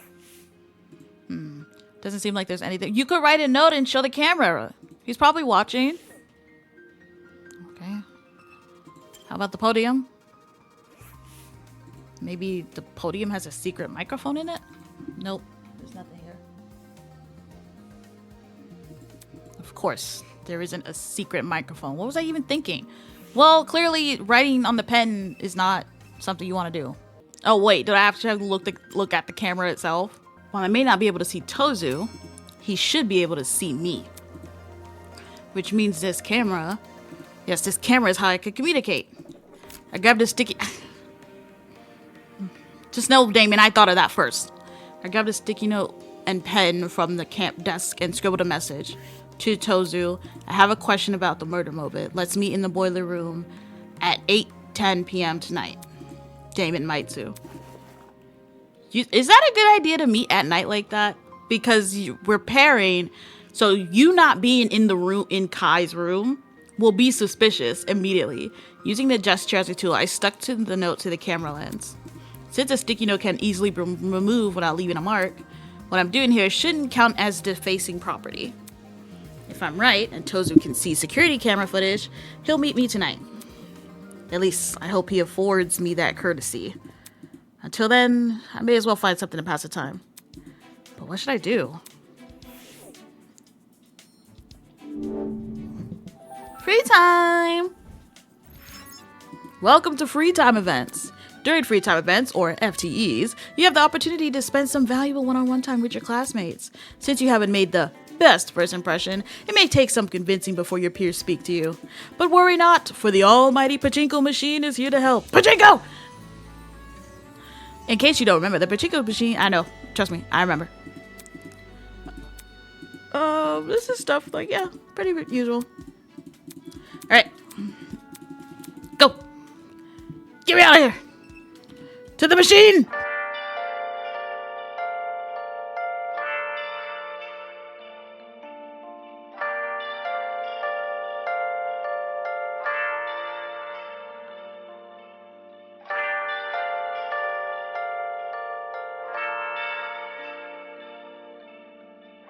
Doesn't seem like there's anything. You could write a note and show the camera. He's probably watching. Okay. How about the podium? Maybe the podium has a secret microphone in it? Nope. There's nothing here. Of course, there isn't a secret microphone. What was I even thinking? Well, clearly writing on the pen is not something you want to do. Oh wait, do I have to look at the camera itself? While I may not be able to see Tozu, he should be able to see me. Which means this camera... Yes, this camera is how I could communicate. I grabbed a sticky... Just know, Damon, I thought of that first. I grabbed a sticky note and pen from the camp desk and scribbled a message. To Tozu, I have a question about the murder mobile. Let's meet in the boiler room at 8:10 p.m. tonight. Damon Maitsu. Is that a good idea to meet at night like that? Because we're pairing, so you not being in the room, in Kai's room, will be suspicious immediately. Using the gesture as a tool, I stuck to the note to the camera lens. Since a sticky note can easily be removed without leaving a mark, what I'm doing here shouldn't count as defacing property. If I'm right, and Tozu can see security camera footage, he'll meet me tonight. At least, I hope he affords me that courtesy. Until then, I may as well find something to pass the time. But what should I do? Free time! Welcome to free time events. During free time events, or FTEs, you have the opportunity to spend some valuable one-on-one time with your classmates. Since you haven't made the best first impression, it may take some convincing before your peers speak to you. But worry not, for the almighty pachinko machine is here to help. Pachinko! In case you don't remember, the pachinko machine, I know, trust me, I remember. This is stuff like, yeah, pretty usual. Alright. Go! Get me out of here! To the machine!